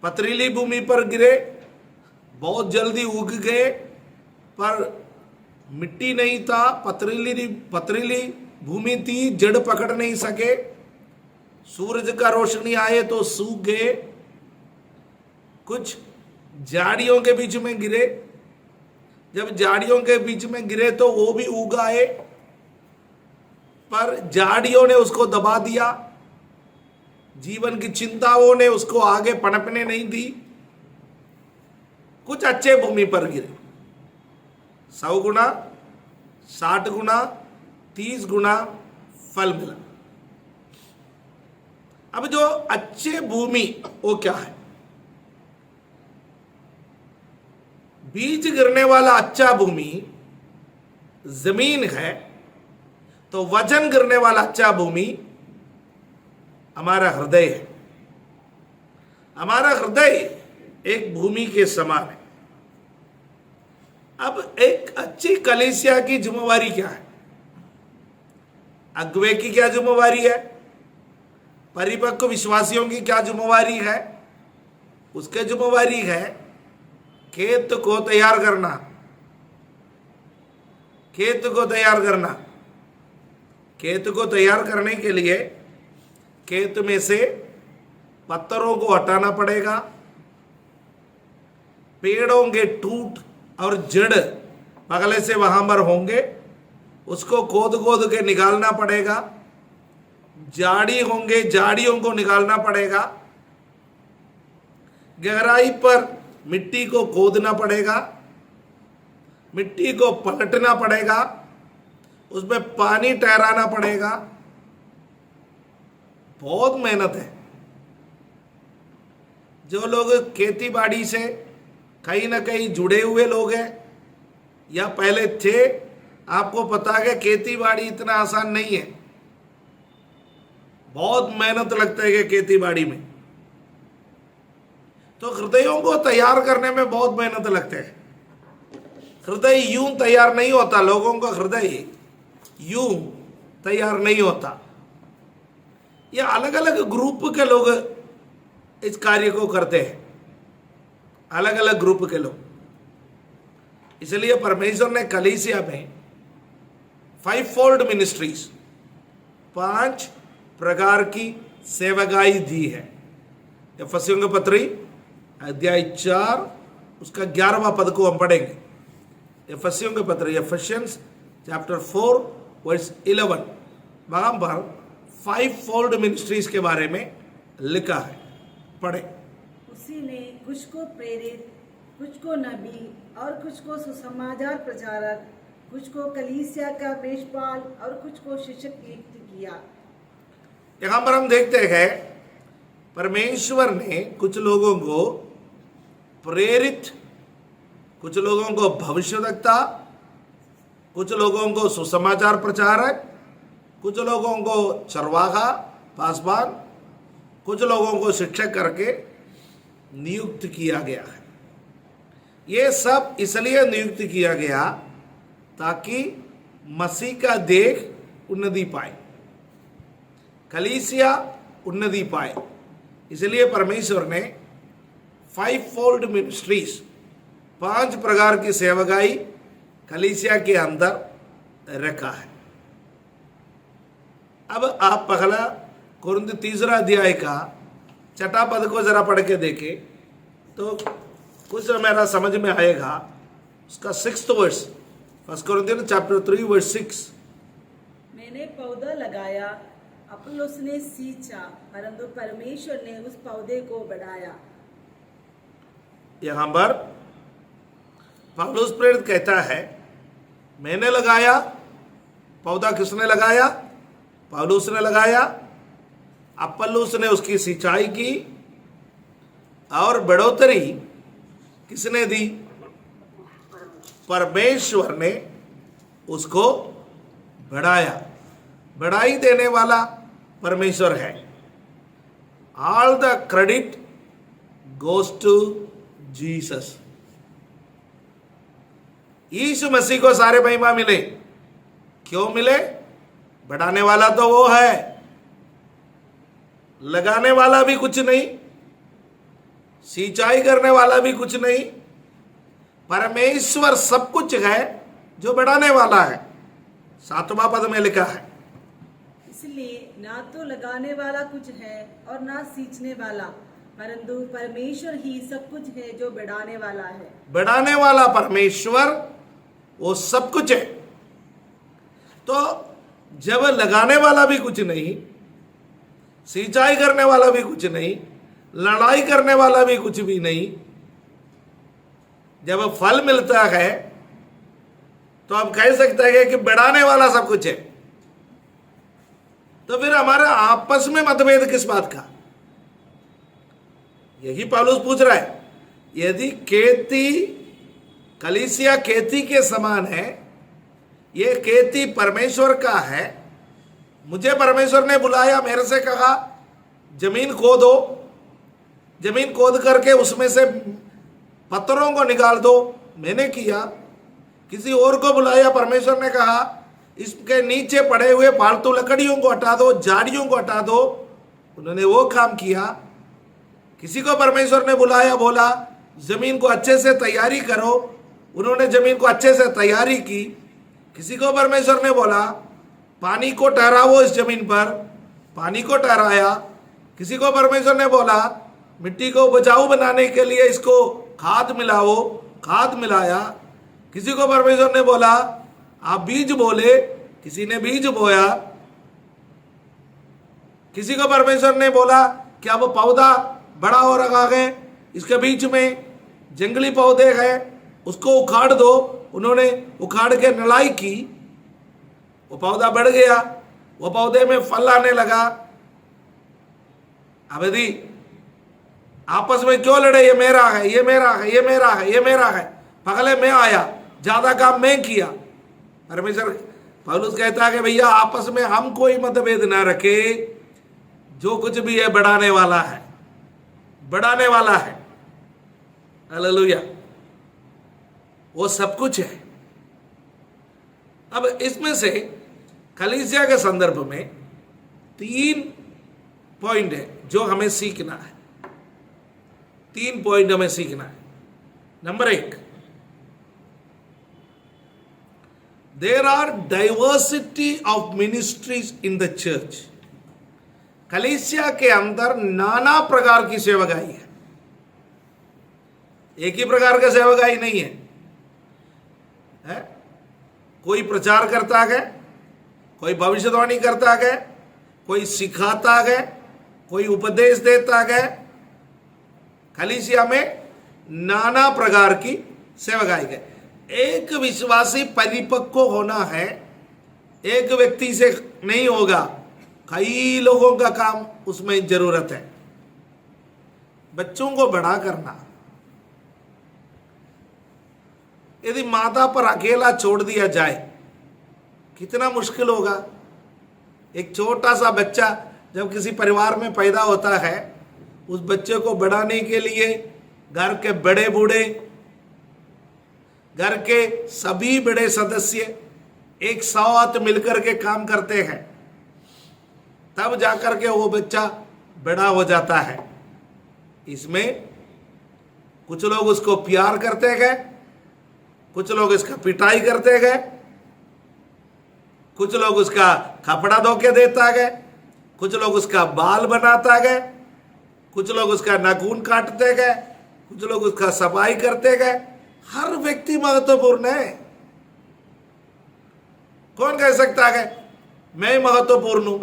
पथरीली भूमि पर गिरे, बहुत जल्दी उग गए, पर मिट्टी नहीं था, पथरीली भूमि थी, जड़ पकड़ नहीं सके। सूरज का रोशनी आए तो सूख गए। कुछ झाड़ियों के बीच में गिरे, जब झाड़ियों के बीच में गिरे तो वो भी उग आए, पर झाड़ियों ने उसको दबा दिया। जीवन की चिंताओं ने उसको आगे पनपने नहीं दी। कुछ अच्छे भूमि पर गिरे, 100 गुना, 60 गुना, 30 गुना फल मिला। अब जो अच्छे भूमि वो क्या है? बीज गिरने वाला अच्छा भूमि जमीन है, तो वजन गिरने वाला अच्छा भूमि हमारा हृदय है। हमारा हृदय एक भूमि के समान है। अब एक अच्छी कलीसिया की जिम्मेवारी क्या है? अगुवे की क्या जिम्मेवारी है? परिपक्व विश्वासियों की क्या जिम्मेवारी है? उसके जिम्मेवारी है खेत को तैयार करना, खेत को तैयार करना। खेत को तैयार करने के लिए खेत में से पत्थरों को हटाना पड़ेगा, पेड़ों के टूट और जड़ पगले से वहां पर होंगे, उसको खोद के निकालना पड़ेगा। झाड़ी होंगे, झाड़ियों को निकालना पड़ेगा। गहराई पर मिट्टी को खोदना पड़ेगा, मिट्टी को पलटना पड़ेगा, उसमें पानी ठहराना पड़ेगा। बहुत मेहनत है। जो लोग खेती बाड़ी से कहीं ना कहीं जुड़े हुए लोग हैं या पहले थे, आपको पता है कि खेती बाड़ी इतना आसान नहीं है। बहुत मेहनत लगता है कि खेती बाड़ी में। तो हृदयों को तैयार करने में बहुत मेहनत लगते हैं। हृदय यूं तैयार नहीं होता, लोगों का हृदय यूं तैयार नहीं होता। ये अलग अलग ग्रुप के लोग इस कार्य को करते हैं, अलग अलग ग्रुप के लोग। इसलिए परमेश्वर ने कलीसिया में 5-fold मिनिस्ट्रीज, 5 प्रकार की सेवकाई दी है। एफिसियों के पत्री अध्याय 4 उसका 11वां पद को हम पढ़ेंगे। एफिसियों के पत्री, एफिशियंस चैप्टर 4 वर्स 11, वहां पर 5-fold मिनिस्ट्रीज के बारे में लिखा है। पढ़े। उसी ने कुछ को प्रेरित, कुछ को नबी और कुछ को सुसमाचार प्रचारक, कुछ को कलीसिया का मेषपाल और कुछ को शिक्षक नियुक्त किया। यहां पर हम देखते हैं परमेश्वर ने कुछ लोगों को प्रेरित, कुछ लोगों को भविष्यवक्ता, कुछ लोगों को सुसमाचार प्रचारक, कुछ लोगों को चरवाहा पासवान, कुछ लोगों को शिक्षक करके नियुक्त किया गया है। ये सब इसलिए नियुक्त किया गया ताकि मसीह का देह उन्नति पाए, कलीसिया उन्नति पाए। इसलिए परमेश्वर ने 5-fold मिनिस्ट्रीज, 5 प्रकार की सेवकाई कलीसिया के अंदर रखा है। अब आप पहला कुरिन्थ 3 अध्याय का 6 पद को जरा पढ़ के देखें तो कुछ मेरा समझ में आएगा। उसका 6th verse, 1 Corinthian chapter 3 verse 6। मैंने पौधा लगाया, अपुल्लोस ने सींचा, परंतु परमेश्वर ने उस पौधे को बढ़ाया। यहां पर पौलुस प्रेरित कहता है, मैंने लगाया। पौधा किसने लगाया? पौलुस ने लगाया। अपुल्लोस ने उसकी सिंचाई की और बढ़ोतरी किसने दी? परमेश्वर ने उसको बढ़ाया। बढ़ाई देने वाला परमेश्वर है। All the credit goes to Jesus. Yeshu Masih को सारे महिमा मिले। क्यों मिले? बढ़ाने वाला तो वो है, लगाने वाला भी कुछ नहीं, सिंचाई करने वाला भी कुछ नहीं। परमेश्वर सब कुछ है जो बढ़ाने वाला है। 7वां पद में लिखा है, इसलिए ना तो लगाने वाला कुछ है और ना सींचने वाला, परंतु परमेश्वर ही सब कुछ है जो बढ़ाने वाला है। बढ़ाने वाला परमेश्वर, वो सब कुछ है। तो जब लगाने वाला भी कुछ नहीं, सिंचाई करने वाला भी कुछ नहीं, लड़ाई करने वाला भी कुछ भी नहीं, जब फल मिलता है तो आप कह सकते हैं कि बढ़ाने वाला सब कुछ है। तो फिर हमारा आपस में मतभेद किस बात का? यही पौलुस पूछ रहा है। यदि खेती, कलीसिया खेती के समान है, ये खेती परमेश्वर का है, मुझे परमेश्वर ने बुलाया, मेरे से कहा जमीन खोदो, जमीन खोद करके उसमें से पत्थरों को निकाल दो, मैंने किया। किसी और को बुलाया, परमेश्वर ने कहा इसके नीचे पड़े हुए फालतू लकड़ियों को हटा दो, झाड़ियों को हटा दो, उन्होंने वो काम किया। किसी को परमेश्वर ने बुलाया, बोला जमीन को अच्छे से तैयारी करो, उन्होंने जमीन को अच्छे से तैयारी की। किसी को परमेश्वर ने बोला पानी को ठहराओ इस जमीन पर, पानी को ठहराया। किसी को परमेश्वर ने बोला मिट्टी को उपजाऊ बनाने के लिए इसको खाद मिलाओ, खाद मिलाया। किसी को परमेश्वर ने बोला आप बीज बोले, किसी ने बीज बोया। किसी को परमेश्वर ने बोला कि अब पौधा बड़ा हो रहा है, इसके बीच में जंगली पौधे हैं, उसको उखाड़ दो, उन्होंने उखाड़ के नलाई की, वो पौधा बढ़ गया, वो पौधे में फल आने लगा। अब यदि आपस में क्यों लड़े, ये मेरा है, ये मेरा है, ये मेरा है, ये मेरा है, पहले मैं आया, ज्यादा काम मैं किया। परमेश्वर, पौलुस कहता है कि भैया आपस में हम कोई मतभेद ना रखे, जो कुछ भी है बढ़ाने वाला है, बढ़ाने वाला है। हालेलुया, वो सब कुछ है। अब इसमें से कलीसिया के संदर्भ में 3 पॉइंट है जो हमें सीखना है। 3 पॉइंट हमें सीखना है। Number 1, there are diversity of ministries in the church. कलीसिया के अंदर नाना प्रकार की सेवकाई है, एक ही प्रकार का सेवकाई नहीं है, है? कोई प्रचार करता है, कोई भविष्यवाणी करता है, कोई सिखाता है, कोई उपदेश देता है। कलीसिया में नाना प्रकार की सेवकाई है। एक विश्वासी परिपक्व होना है, एक व्यक्ति से नहीं होगा, कई लोगों का काम उसमें जरूरत है। बच्चों को बड़ा करना, यदि माता पर अकेला छोड़ दिया जाए कितना मुश्किल होगा। एक छोटा सा बच्चा जब किसी परिवार में पैदा होता है, उस बच्चे को बढ़ाने के लिए घर के बड़े बूढ़े, घर के सभी बड़े सदस्य एक साथ मिलकर के काम करते हैं, तब जाकर के वो बच्चा बड़ा हो जाता है। इसमें कुछ लोग उसको प्यार करते गए, कुछ लोग इसका पिटाई करते गए, कुछ लोग उसका कपड़ा धो के देता गए, कुछ लोग उसका बाल बनाता गए, कुछ लोग उसका नाखून काटते गए, कुछ लोग उसका सफाई करते गए। हर व्यक्ति महत्वपूर्ण है। कौन कह सकता है मैं महत्वपूर्ण हूं?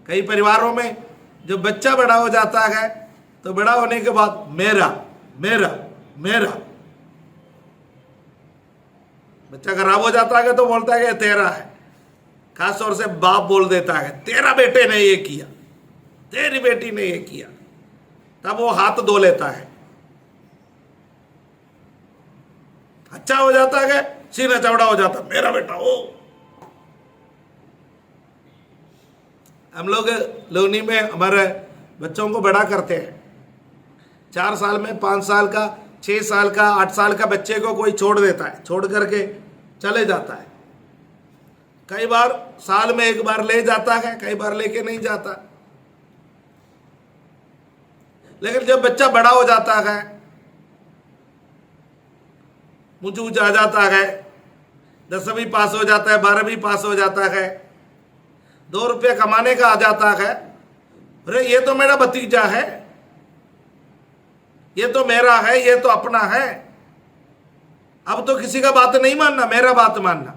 कई परिवारों में जब बच्चा बड़ा हो जाता है तो बड़ा होने के बाद मेरा मेरा मेरा, बच्चा खराब हो जाता है तो बोलता है कि तेरा है। खास तौर से बाप बोल देता है तेरा बेटे ने ये किया, तेरी बेटी ने ये किया, तब वो हाथ धो लेता है। अच्छा हो जाता है, सीना चौड़ा हो जाता, मेरा बेटा हो। हम लोग लोनी में हमारे बच्चों को बड़ा करते हैं। 4 साल में 5 साल का, 6 साल का, 8 साल का बच्चे को कोई छोड़ देता है, छोड़ करके चले जाता है। कई बार साल में एक बार ले जाता है, कई बार लेके नहीं जाता। लेकिन जब बच्चा बड़ा हो जाता है, ऊंच ऊंच आ जाता है, 10वीं पास हो जाता है, 12वीं पास हो जाता है, 2 रुपये कमाने का आ जाता है, अरे ये तो मेरा भतीजा है, ये तो मेरा है, ये तो अपना है। अब तो किसी का बात नहीं मानना, मेरा बात मानना।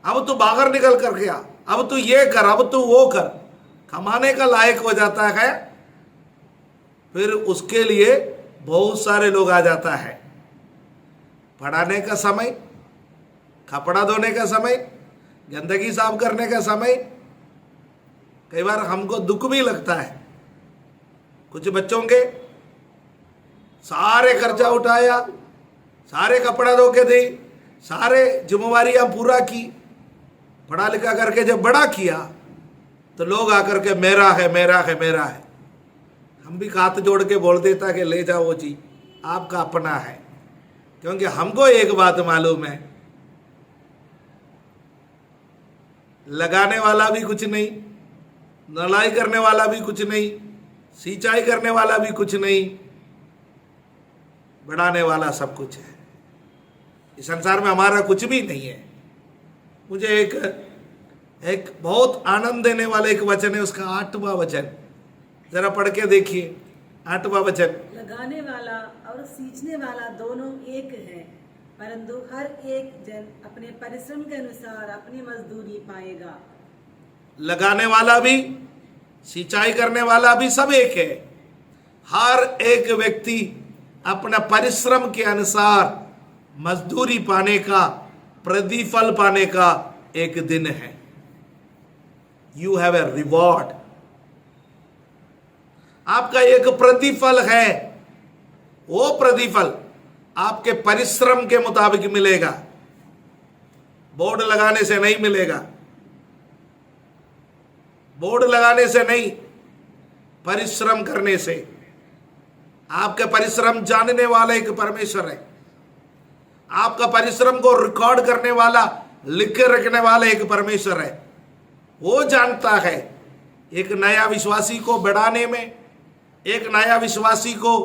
अब तू बाहर निकल कर गया, अब तू ये कर, अब तू वो कर। कमाने का लायक हो जाता है, फिर उसके लिए बहुत सारे लोग आ जाता है। पढ़ाने का समय, कपड़ा धोने का समय, गंदगी साफ करने का समय। कई बार हमको दुख भी लगता है। कुछ बच्चों के सारे खर्चा उठाया, सारे कपड़ा धो के दी, सारे जिम्मेवारियां पूरा की, पढ़ा लिखा करके जब बड़ा किया तो लोग आकर के मेरा है मेरा है मेरा है। हम भी हाथ जोड़ के बोल देता कि ले जाओ जी, आपका अपना है। क्योंकि हमको एक बात मालूम है, लगाने वाला भी कुछ नहीं, नलाई करने वाला भी कुछ नहीं, सिंचाई करने वाला भी कुछ नहीं, बढ़ाने वाला सब कुछ है। इस संसार में हमारा कुछ भी नहीं है। मुझे एक बहुत आनंद देने वाला एक वचन है, उसका 8वां वचन जरा पढ़ के देखिए। 8वां वचन, लगाने वाला और सींचने वाला दोनों एक है, परंतु हर एक जन अपने परिश्रम के अनुसार अपनी मजदूरी पाएगा। लगाने वाला भी, सिंचाई करने वाला भी सब एक है। हर एक व्यक्ति अपना परिश्रम के अनुसार मजदूरी पाने का, प्रतिफल पाने का एक दिन है। You have a reward. आपका एक प्रतिफल है, वो प्रतिफल आपके परिश्रम के मुताबिक मिलेगा, बोर्ड लगाने से नहीं मिलेगा। बोर्ड लगाने से नहीं, परिश्रम करने से। आपके परिश्रम जानने वाला एक परमेश्वर है। आपका परिश्रम को रिकॉर्ड करने वाला, लिख के रखने वाला एक परमेश्वर है। वो जानता है एक नया विश्वासी को बढ़ाने में, एक नया विश्वासी को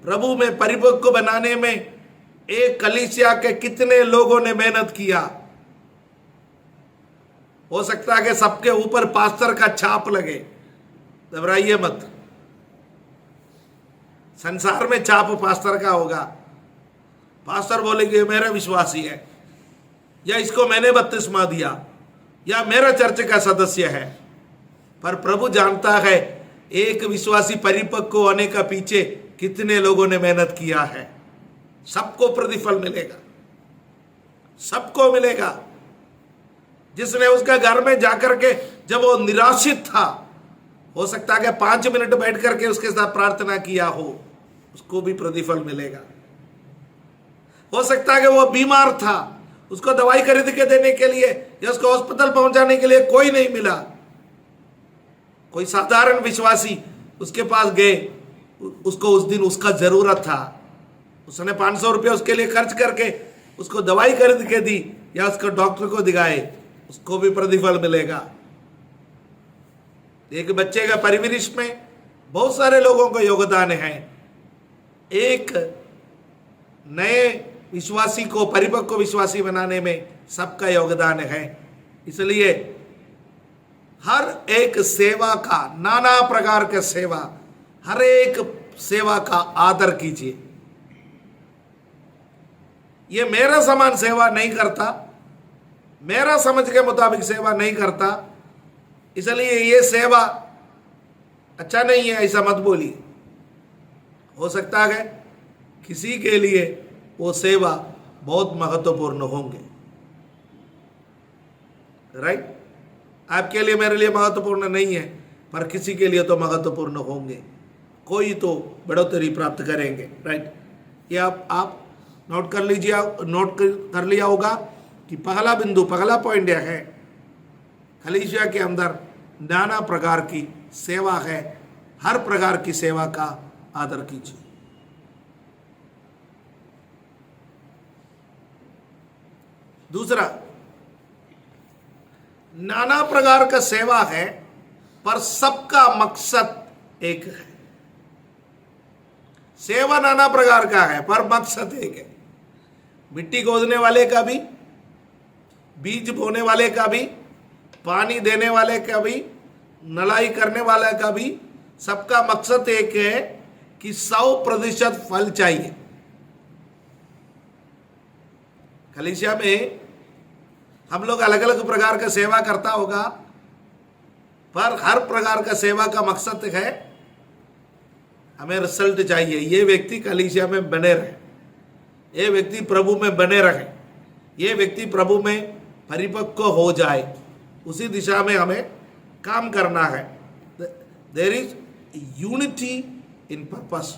प्रभु में परिपक्व बनाने में एक कलीसिया के कितने लोगों ने मेहनत किया। हो सकता है कि सबके ऊपर पास्टर का छाप लगे, घबराइए मत। संसार में छाप पास्टर का होगा। पास्टर बोलेंगे मेरा विश्वासी है, या इसको मैंने बपतिस्मा दिया, या मेरा चर्च का सदस्य है। पर प्रभु जानता है एक विश्वासी परिपक्व होने का पीछे कितने लोगों ने मेहनत किया है। सबको प्रतिफल मिलेगा, सबको मिलेगा। जिसने उसके घर में जाकर के जब वो निराशित था, हो सकता है कि 5 मिनट बैठ करके उसके साथ प्रार्थना किया हो, उसको भी प्रतिफल मिलेगा। हो सकता है कि वो बीमार था, उसको दवाई खरीद के देने के लिए या उसको हॉस्पिटल पहुंचाने के लिए कोई नहीं मिला। कोई साधारण विश्वासी उसके पास गए, उसको उस दिन उसका जरूरत था, उसने 500 रुपये उसके लिए खर्च करके उसको दवाई खरीद के दी या उसको डॉक्टर को दिखाए, उसको भी प्रतिफल मिलेगा। एक बच्चे का परवरिश में बहुत सारे लोगों का योगदान है। एक नए विश्वासी को परिपक्व विश्वासी बनाने में सबका योगदान है। इसलिए हर एक सेवा का, नाना प्रकार का सेवा, हर एक सेवा का आदर कीजिए। ये मेरा समान सेवा नहीं करता, मेरा समझ के मुताबिक सेवा नहीं करता, इसलिए ये सेवा अच्छा नहीं है, ऐसा मत बोलिए। हो सकता है किसी के लिए वो सेवा बहुत महत्वपूर्ण होंगे, राइट। आपके लिए, मेरे लिए महत्वपूर्ण नहीं है, पर किसी के लिए तो महत्वपूर्ण होंगे। कोई तो बढ़ोतरी प्राप्त करेंगे, राइट। ये आप नोट कर लीजिए, नोट कर लिया होगा कि पहला बिंदु, पहला पॉइंट यह है, कलीसिया के अंदर नाना प्रकार की सेवा है, हर प्रकार की सेवा का आदर कीजिए। दूसरा, नाना प्रकार का सेवा है पर सबका मकसद एक है। सेवा नाना प्रकार का है पर मकसद एक है। मिट्टी खोदने वाले का भी, बीज बोने वाले का भी, पानी देने वाले का भी, नलाई करने वाले का भी, सबका मकसद एक है कि 100% फल चाहिए। कलीसिया में हम लोग अलग अलग प्रकार का सेवा करता होगा, पर हर प्रकार का सेवा का मकसद है हमें रिजल्ट चाहिए। ये व्यक्ति कलीसिया में बने रहे, ये व्यक्ति प्रभु में बने रहे, ये व्यक्ति प्रभु में परिपक्व हो जाए, उसी दिशा में हमें काम करना है। There is unity in purpose,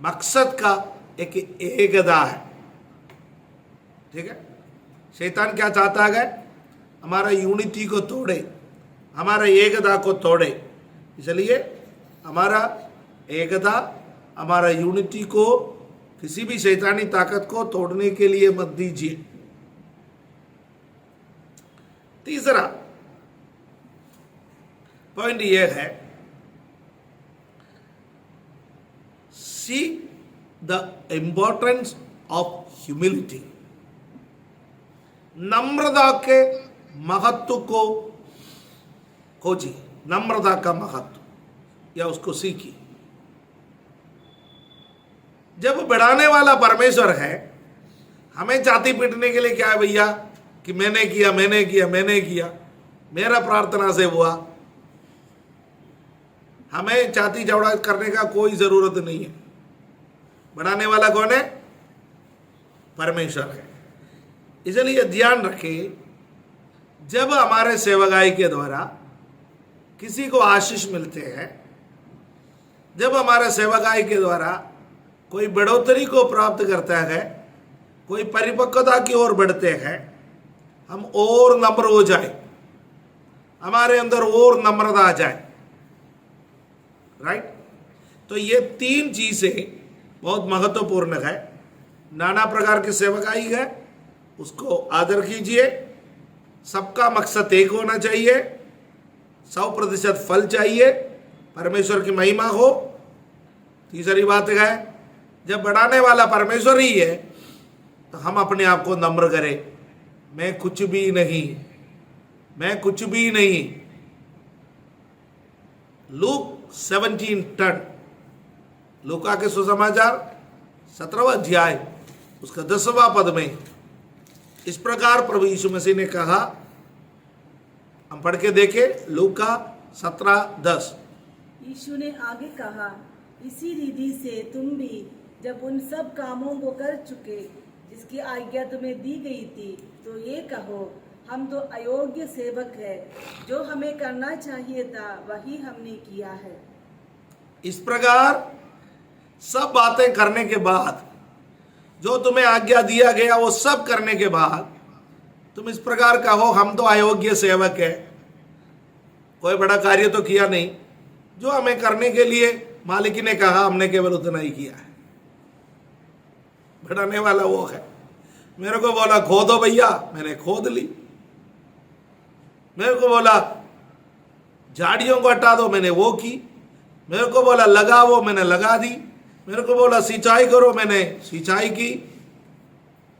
मकसद का एक एकता है, ठीक है। शैतान क्या चाहता है? हमारा यूनिटी को तोड़े, हमारा एकता को तोड़े। इसलिए हमारा एकता, हमारा यूनिटी को किसी भी शैतानी ताकत को तोड़ने के लिए मत दीजिए। तीसरा पॉइंट यह है, see the importance of humility. नम्रता के महत्व को खोजिए, नम्रता का महत्व या उसको सीखिए। जब बढ़ाने वाला परमेश्वर है, हमें छाती पीटने के लिए क्या है भैया कि मैंने किया, मैंने किया, मैंने किया, मेरा प्रार्थना से हुआ। हमें छाती चौड़ा करने का कोई जरूरत नहीं है। बढ़ाने वाला कौन है? परमेश्वर है। इसलिए ध्यान रखें, जब हमारे सेवकाई के द्वारा किसी को आशीष मिलते हैं, जब हमारे सेवकाई के द्वारा कोई बढ़ोतरी को प्राप्त करता है, कोई परिपक्वता की ओर बढ़ते हैं, हम और नम्र हो जाए, हमारे अंदर और नम्रता आ जाए, राइट। तो ये 3 चीजें बहुत महत्वपूर्ण है। नाना प्रकार की सेवकाई है, उसको आदर कीजिए। सबका मकसद एक होना चाहिए, 100% फल चाहिए, परमेश्वर की महिमा हो। तीसरी बात है, जब बढ़ाने वाला परमेश्वर ही है तो हम अपने आप को नम्र करें, मैं कुछ भी नहीं, मैं कुछ भी नहीं। लूक 17:10, लूका के सुसमाचार 17वां अध्याय उसका 10वां पद में इस प्रकार प्रभु यीशु मसीह ने कहा, हम पढ़ के देखें, लूका 17:10। यीशु ने आगे कहा, इसी रीति से तुम भी जब उन सब कामों को कर चुके जिसकी आज्ञा तुम्हें दी गई थी, तो ये कहो, हम तो अयोग्य सेवक है, जो हमें करना चाहिए था वही हमने किया है। इस प्रकार सब बातें करने के बाद, जो तुम्हें आज्ञा दिया गया वो सब करने के बाद तुम इस प्रकार कहो, हम तो अयोग्य सेवक है, कोई बड़ा कार्य तो किया नहीं, जो हमें करने के लिए मालिक ने कहा हमने केवल उतना ही किया है। बढ़ाने वाला वो है। मेरे को बोला खोदो भैया, मैंने खोद ली। मेरे को बोला झाड़ियों को हटा दो, मैंने वो की। मेरे को बोला लगाओ, मैंने लगा दी। मेरे को बोला सिंचाई करो, मैंने सिंचाई की।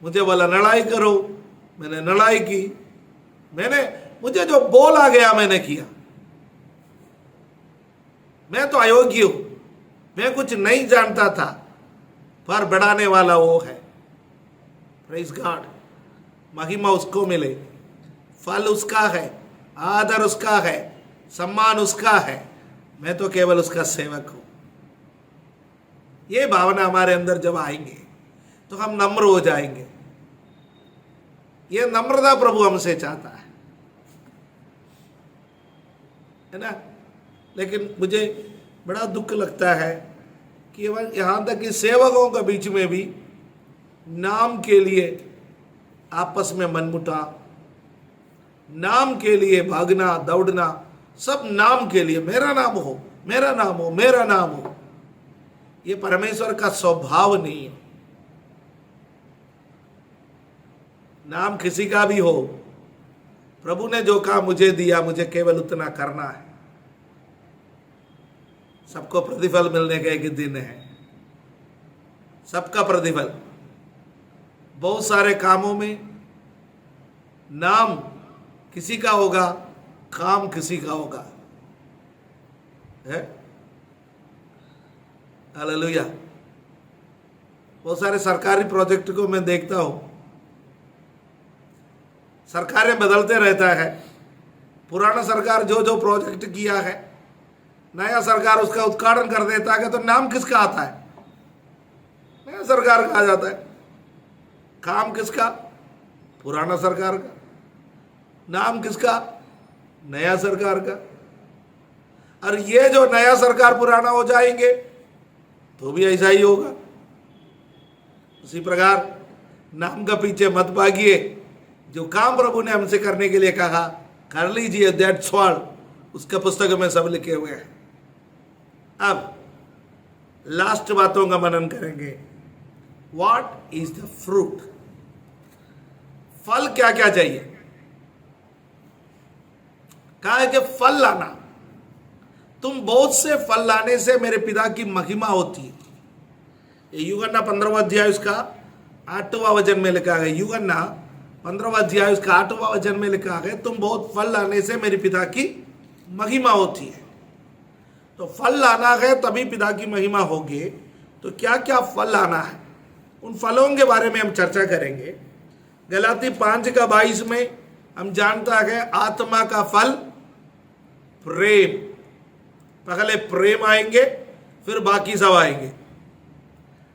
मुझे बोला नड़ाई करो, मैंने नड़ाई की। मुझे जो बोला गया मैंने किया। मैं तो अयोग्य हूं, मैं कुछ नहीं जानता था, पर बढ़ाने वाला वो है। प्रेज़ गॉड, महिमा उसको मिले, फल उसका है, आदर उसका है, सम्मान उसका है, मैं तो केवल उसका सेवक हूं। ये भावना हमारे अंदर जब आएंगे तो हम नम्र हो जाएंगे। ये नम्रता प्रभु हमसे चाहता है ना। लेकिन मुझे बड़ा दुख लगता है कि यहाँ तक कि सेवकों के बीच में भी नाम के लिए आपस में मनमुटाव, नाम के लिए भागना दौड़ना, सब नाम के लिए, मेरा नाम हो, मेरा नाम हो, मेरा नाम हो। ये परमेश्वर का स्वभाव नहीं है। नाम किसी का भी हो, प्रभु ने जो कहा मुझे दिया, मुझे केवल उतना करना है। सबको प्रतिफल मिलने का एक दिन है, सबका प्रतिफल। बहुत सारे कामों में नाम किसी का होगा, काम किसी का होगा, है। हालेलुया। बहुत सारे सरकारी प्रोजेक्ट को मैं देखता हूं, सरकारें बदलते रहता है। पुराना सरकार जो जो प्रोजेक्ट किया है, नया सरकार उसका उद्घाटन कर देता है, तो नाम किसका आता है? नया सरकार का आ जाता है। काम किसका? पुराना सरकार का। नाम किसका? नया सरकार का। और ये जो नया सरकार पुराना हो जाएंगे तो भी ऐसा ही होगा। उसी प्रकार नाम का पीछे मत भागिए। जो काम प्रभु ने हमसे करने के लिए कहा कर लीजिए, दैट्स ऑल। उसका पुस्तक में सब लिखे हुए हैं। अब लास्ट बातों का मनन करेंगे। What is the fruit? फल क्या क्या चाहिए? कहा है कि फल लाना। तुम बहुत से फल लाने से मेरे पिता की महिमा होती है। ये यूहन्ना 15वां अध्याय उसका 8वां वचन में लिखा है। यूहन्ना 15वां अध्याय उसका 8वां वचन में लिखा है, तुम बहुत फल लाने से मेरे पिता की महिमा होती है। तो फल लाना है तभी पिता की महिमा होगी। तो क्या क्या फल लाना है, उन फलों के बारे में हम चर्चा करेंगे। गलाती 5:22 में हम जानता है आत्मा का फल प्रेम। पहले प्रेम आएंगे, फिर बाकी सब आएंगे।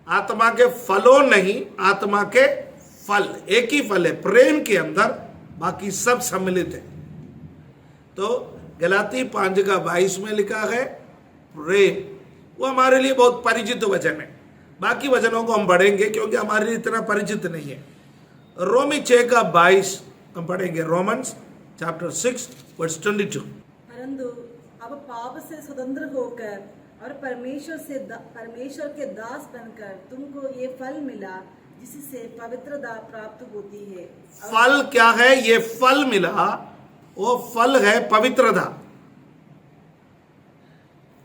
आत्मा के फलों नहीं, आत्मा के फल। एक ही फल है प्रेम के अंदर, बाकी सब सम्मिलित है। तो गलाती 5:22 में लिखा है प्रेम। वो हमारे लिए बहुत परिचित वचन है। बाकी वचनों को हम पढ़ेंगे क्योंकि हमारे लिए इतना परिचित नहीं है। रोमी 6:22 हम पढ़ेंगे। Romans chapter 6:22। परंतु अब पाप से स्वतंत्र होकर और परमेश्वर के दास बनकर तुमको ये फल मिला, जिससे पवित्रता प्राप्त होती है। फल क्या है? ये फल मिला, वो फल है पवित्रता।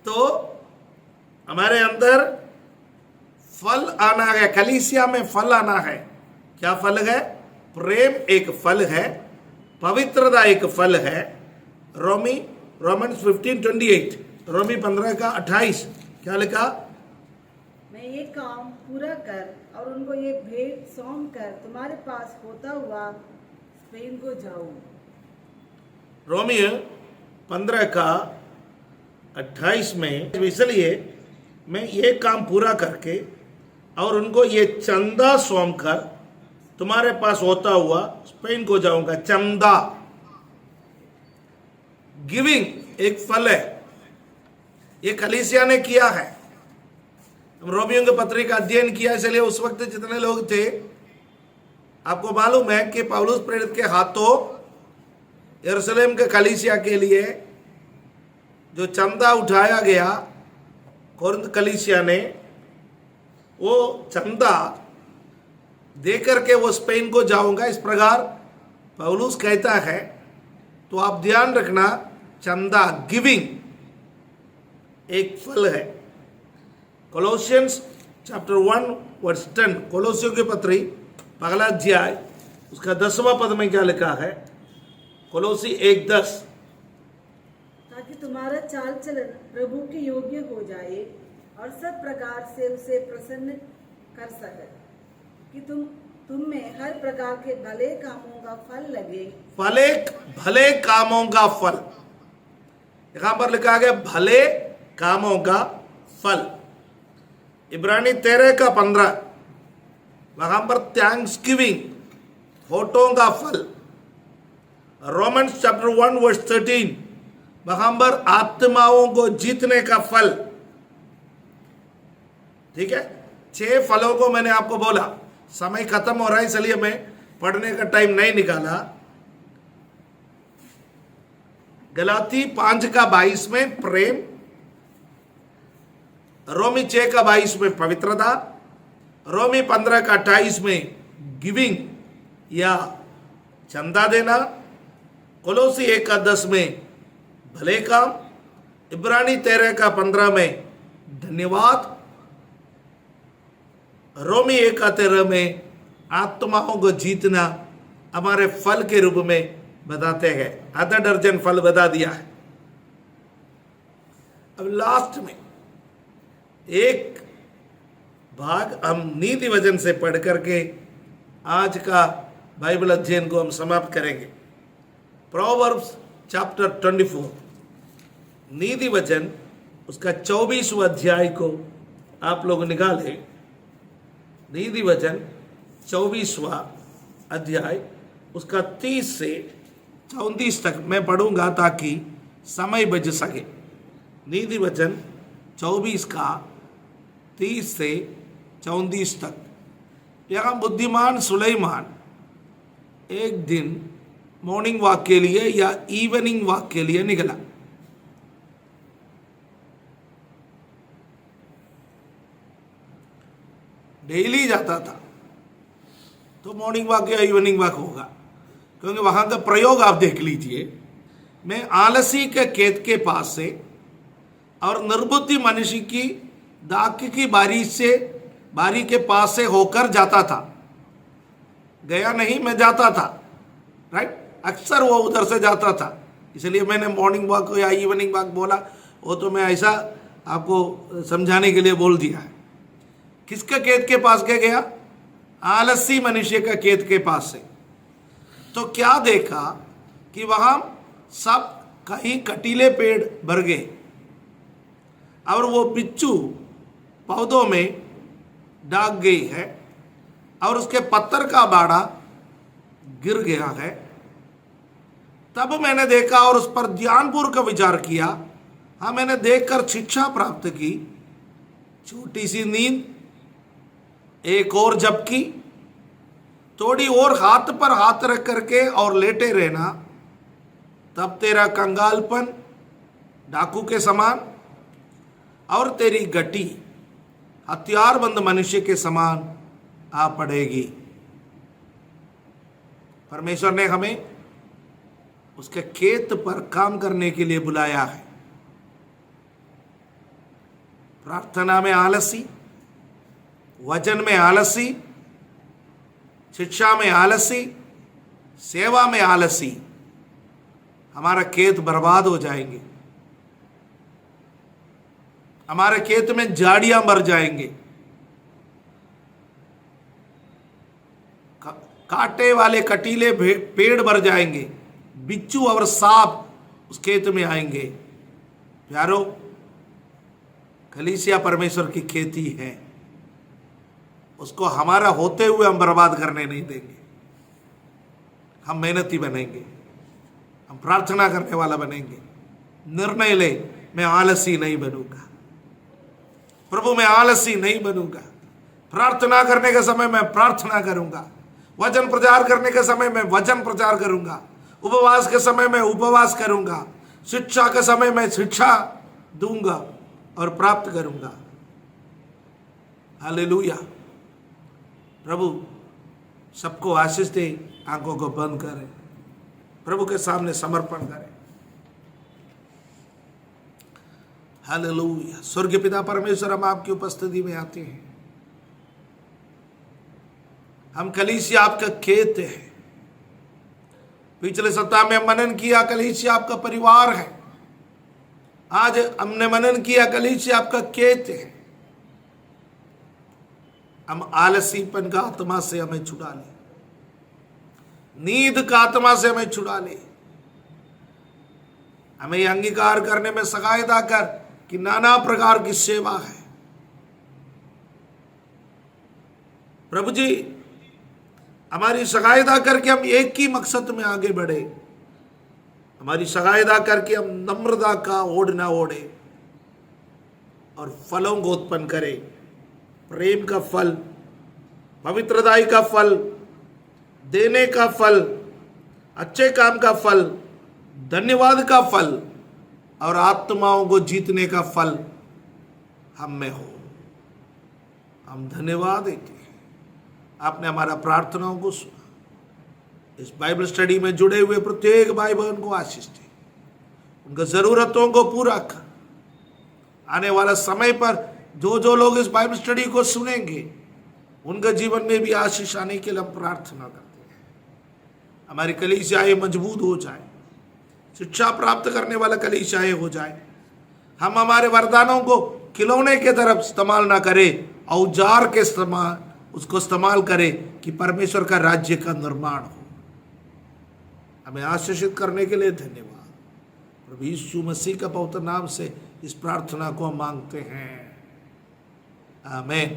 तो हमारे अंदर फल आना है, कलीसिया में फल आना है। क्या फल है? प्रेम एक फल है, पवित्रता एक फल है। रोमन्स 15:28, रोमी 15:28 क्या लिखा? मैं ये काम पूरा कर और उनको ये भेंट सौंप कर तुम्हारे पास होता हुआ स्पेन को जाऊं। रोमी 15:28 में, इसलिए मैं ये काम पूरा करके और उनको ये चंदा सौंप कर तुम्हारे पास होता हुआ स्पेन को जाऊंगा। चंदा, गिविंग एक फल है, ये कलीसिया ने किया है। हम रोमियों के पत्री का अध्ययन किया, इसलिए उस वक्त जितने लोग थे, आपको मालूम है कि पौलुस प्रेरित के हाथों यरूशलेम के कलीसिया के लिए जो चंदा उठाया गया कोरिन्थ कलीसिया ने, वो चंदा दे करके वो स्पेन को जाऊंगा, इस प्रकार पौलुस कहता है। तो आप ध्यान रखना, चंदा, गिविंग एक फल है। कोलोसियंस चैप्टर 1:10, कोलोसियों के पत्री पहला अध्याय उसका 10वां पद में क्या लिखा है? कोलोसी 1:10, ताकि तुम्हारा चाल चलन प्रभु के योग्य हो जाए और सब प्रकार से उसे प्रसन्न कर सके, कि तुम में हर प्रकार के भले कामों का फल लगे। भले कामों का फल, यहां पर लिखा गया भले कामों का फल। इब्रानी 13:15, वहां पर थैंक्स गिविंग, होठों का फल। रोमन्स चैप्टर 1:13, वहां पर आत्माओं को जीतने का फल। ठीक है, 6 फलों को मैंने आपको बोला। समय खत्म हो रहा है, इसलिए मैं पढ़ने का टाइम नहीं निकाला। गलाती 5:22 में प्रेम, रोमी 6:22 में पवित्रता, रोमी 15:28 में गिविंग या चंदा देना, कोलोसी 1:10 में भले काम, इब्रानी 13:15 में धन्यवाद, रोमी 1:13 में आत्माओं को जीतना हमारे फल के रूप में बताते हैं। आधा दर्जन फल बता दिया है। अब लास्ट में एक भाग हम नीति वचन से पढ़ करके आज का बाइबल अध्ययन को हम समाप्त करेंगे। प्रोवर्ब्स चैप्टर 24, नीति वचन उसका 24वां अध्याय को आप लोग निकाले। नीति वचन 24वां अध्याय उसका 30 से 34 तक मैं पढ़ूंगा ताकि समय बच सके। नीति वचन 24 का 30 से 34 तक। यहाँ बुद्धिमान सुलेमान एक दिन मॉर्निंग वॉक के लिए या इवनिंग वॉक के लिए निकला। डेली जाता था, तो मॉर्निंग वॉक या इवनिंग वॉक होगा, क्योंकि वहां का प्रयोग आप देख लीजिए। मैं आलसी के खेत के पास से और निर्बुद्धि मनुष्य की दाख की बारी के पास से होकर जाता था। गया नहीं, मैं जाता था, राइट। अक्सर वो उधर से जाता था, इसलिए मैंने मॉर्निंग वॉक या इवनिंग वॉक बोला। वो तो मैं ऐसा आपको समझाने के लिए बोल दिया है। किसके खेत के पास के गया? आलसी मनुष्य का खेत के पास से। तो क्या देखा कि वहां सब कहीं कटीले पेड़ भर गए और वो बिच्छू पौधों में डाग गई है और उसके पत्थर का बाड़ा गिर गया है। तब मैंने देखा और उस पर ध्यानपूर्वक विचार किया। हाँ, मैंने देखकर शिक्षा प्राप्त की। छोटी सी नींद, एक और झपकी, थोड़ी और हाथ पर हाथ रख करके और लेटे रहना, तब तेरा कंगालपन डाकू के समान और तेरी गटी हथियारबंद मनुष्य के समान आ पड़ेगी। परमेश्वर ने हमें उसके खेत पर काम करने के लिए बुलाया है। प्रार्थना में आलसी, वचन में आलसी, शिक्षा में आलसी, सेवा में आलसी, हमारा खेत बर्बाद हो जाएंगे, हमारे खेत में झाड़ियां मर जाएंगे, कांटे वाले कटीले पेड़ मर जाएंगे, बिच्छू और सांप उस खेत में आएंगे। प्यारो, कलीसिया परमेश्वर की खेती है, उसको हमारा होते हुए हम बर्बाद करने नहीं देंगे। हम मेहनती बनेंगे, हम प्रार्थना करने वाला बनेंगे। निर्णय ले, मैं आलसी नहीं बनूंगा प्रभु, मैं आलसी नहीं बनूंगा। प्रार्थना करने के समय मैं प्रार्थना करूंगा, वचन प्रचार करने के समय मैं वचन प्रचार करूंगा, उपवास के समय मैं उपवास करूंगा, शिक्षा के समय मैं शिक्षा दूंगा और प्राप्त करूंगा। हालेलुया। प्रभु सबको आशीष दे। आंखों को बंद करें, प्रभु के सामने समर्पण करें। हालेलुया। स्वर्गीय पिता परमेश्वर, हम आपकी उपस्थिति में आते हैं। हम कलीसिया आपका खेत है। पिछले सप्ताह में मनन किया, कलीसिया आपका परिवार है। आज हमने मनन किया, कलीसिया आपका खेत है। हम आलसीपन का आत्मा से हमें छुड़ा ले, नींद का आत्मा से हमें छुड़ा ले। हमें यह अंगीकार करने में सहायता कर कि नाना प्रकार की सेवा है। प्रभु जी, हमारी सहायता करके हम एक ही मकसद में आगे बढ़े। हमारी सहायता करके हम नम्रता का ओढ़ ना ओढ़े और फलों को उत्पन्न करें। प्रेम का फल, पवित्रताई का फल, देने का फल, अच्छे काम का फल, धन्यवाद का फल और आत्माओं को जीतने का फल हम में हो। हम धन्यवाद देते हैं, आपने हमारा प्रार्थनाओं को सुना। इस बाइबल स्टडी में जुड़े हुए प्रत्येक भाई बहन को आशीष दे, उनकी जरूरतों को पूरा कर। आने वाला समय पर जो जो लोग इस बाइबल स्टडी को सुनेंगे, उनके जीवन में भी आशीष आने के लिए हम प्रार्थना करते हैं। हमारी कलीसियाएं मजबूत हो जाए, शिक्षा प्राप्त करने वाला कलीसियाएं हो जाए। हम हमारे वरदानों को खिलौने के तरफ इस्तेमाल ना करें, औजार के उसको इस्तेमाल करें कि परमेश्वर का राज्य का निर्माण हो। हमें आशीषित करने के लिए धन्यवाद। प्रभु यीशु मसीह का पवित्र नाम से इस प्रार्थना को हम मांगते हैं, आमीन।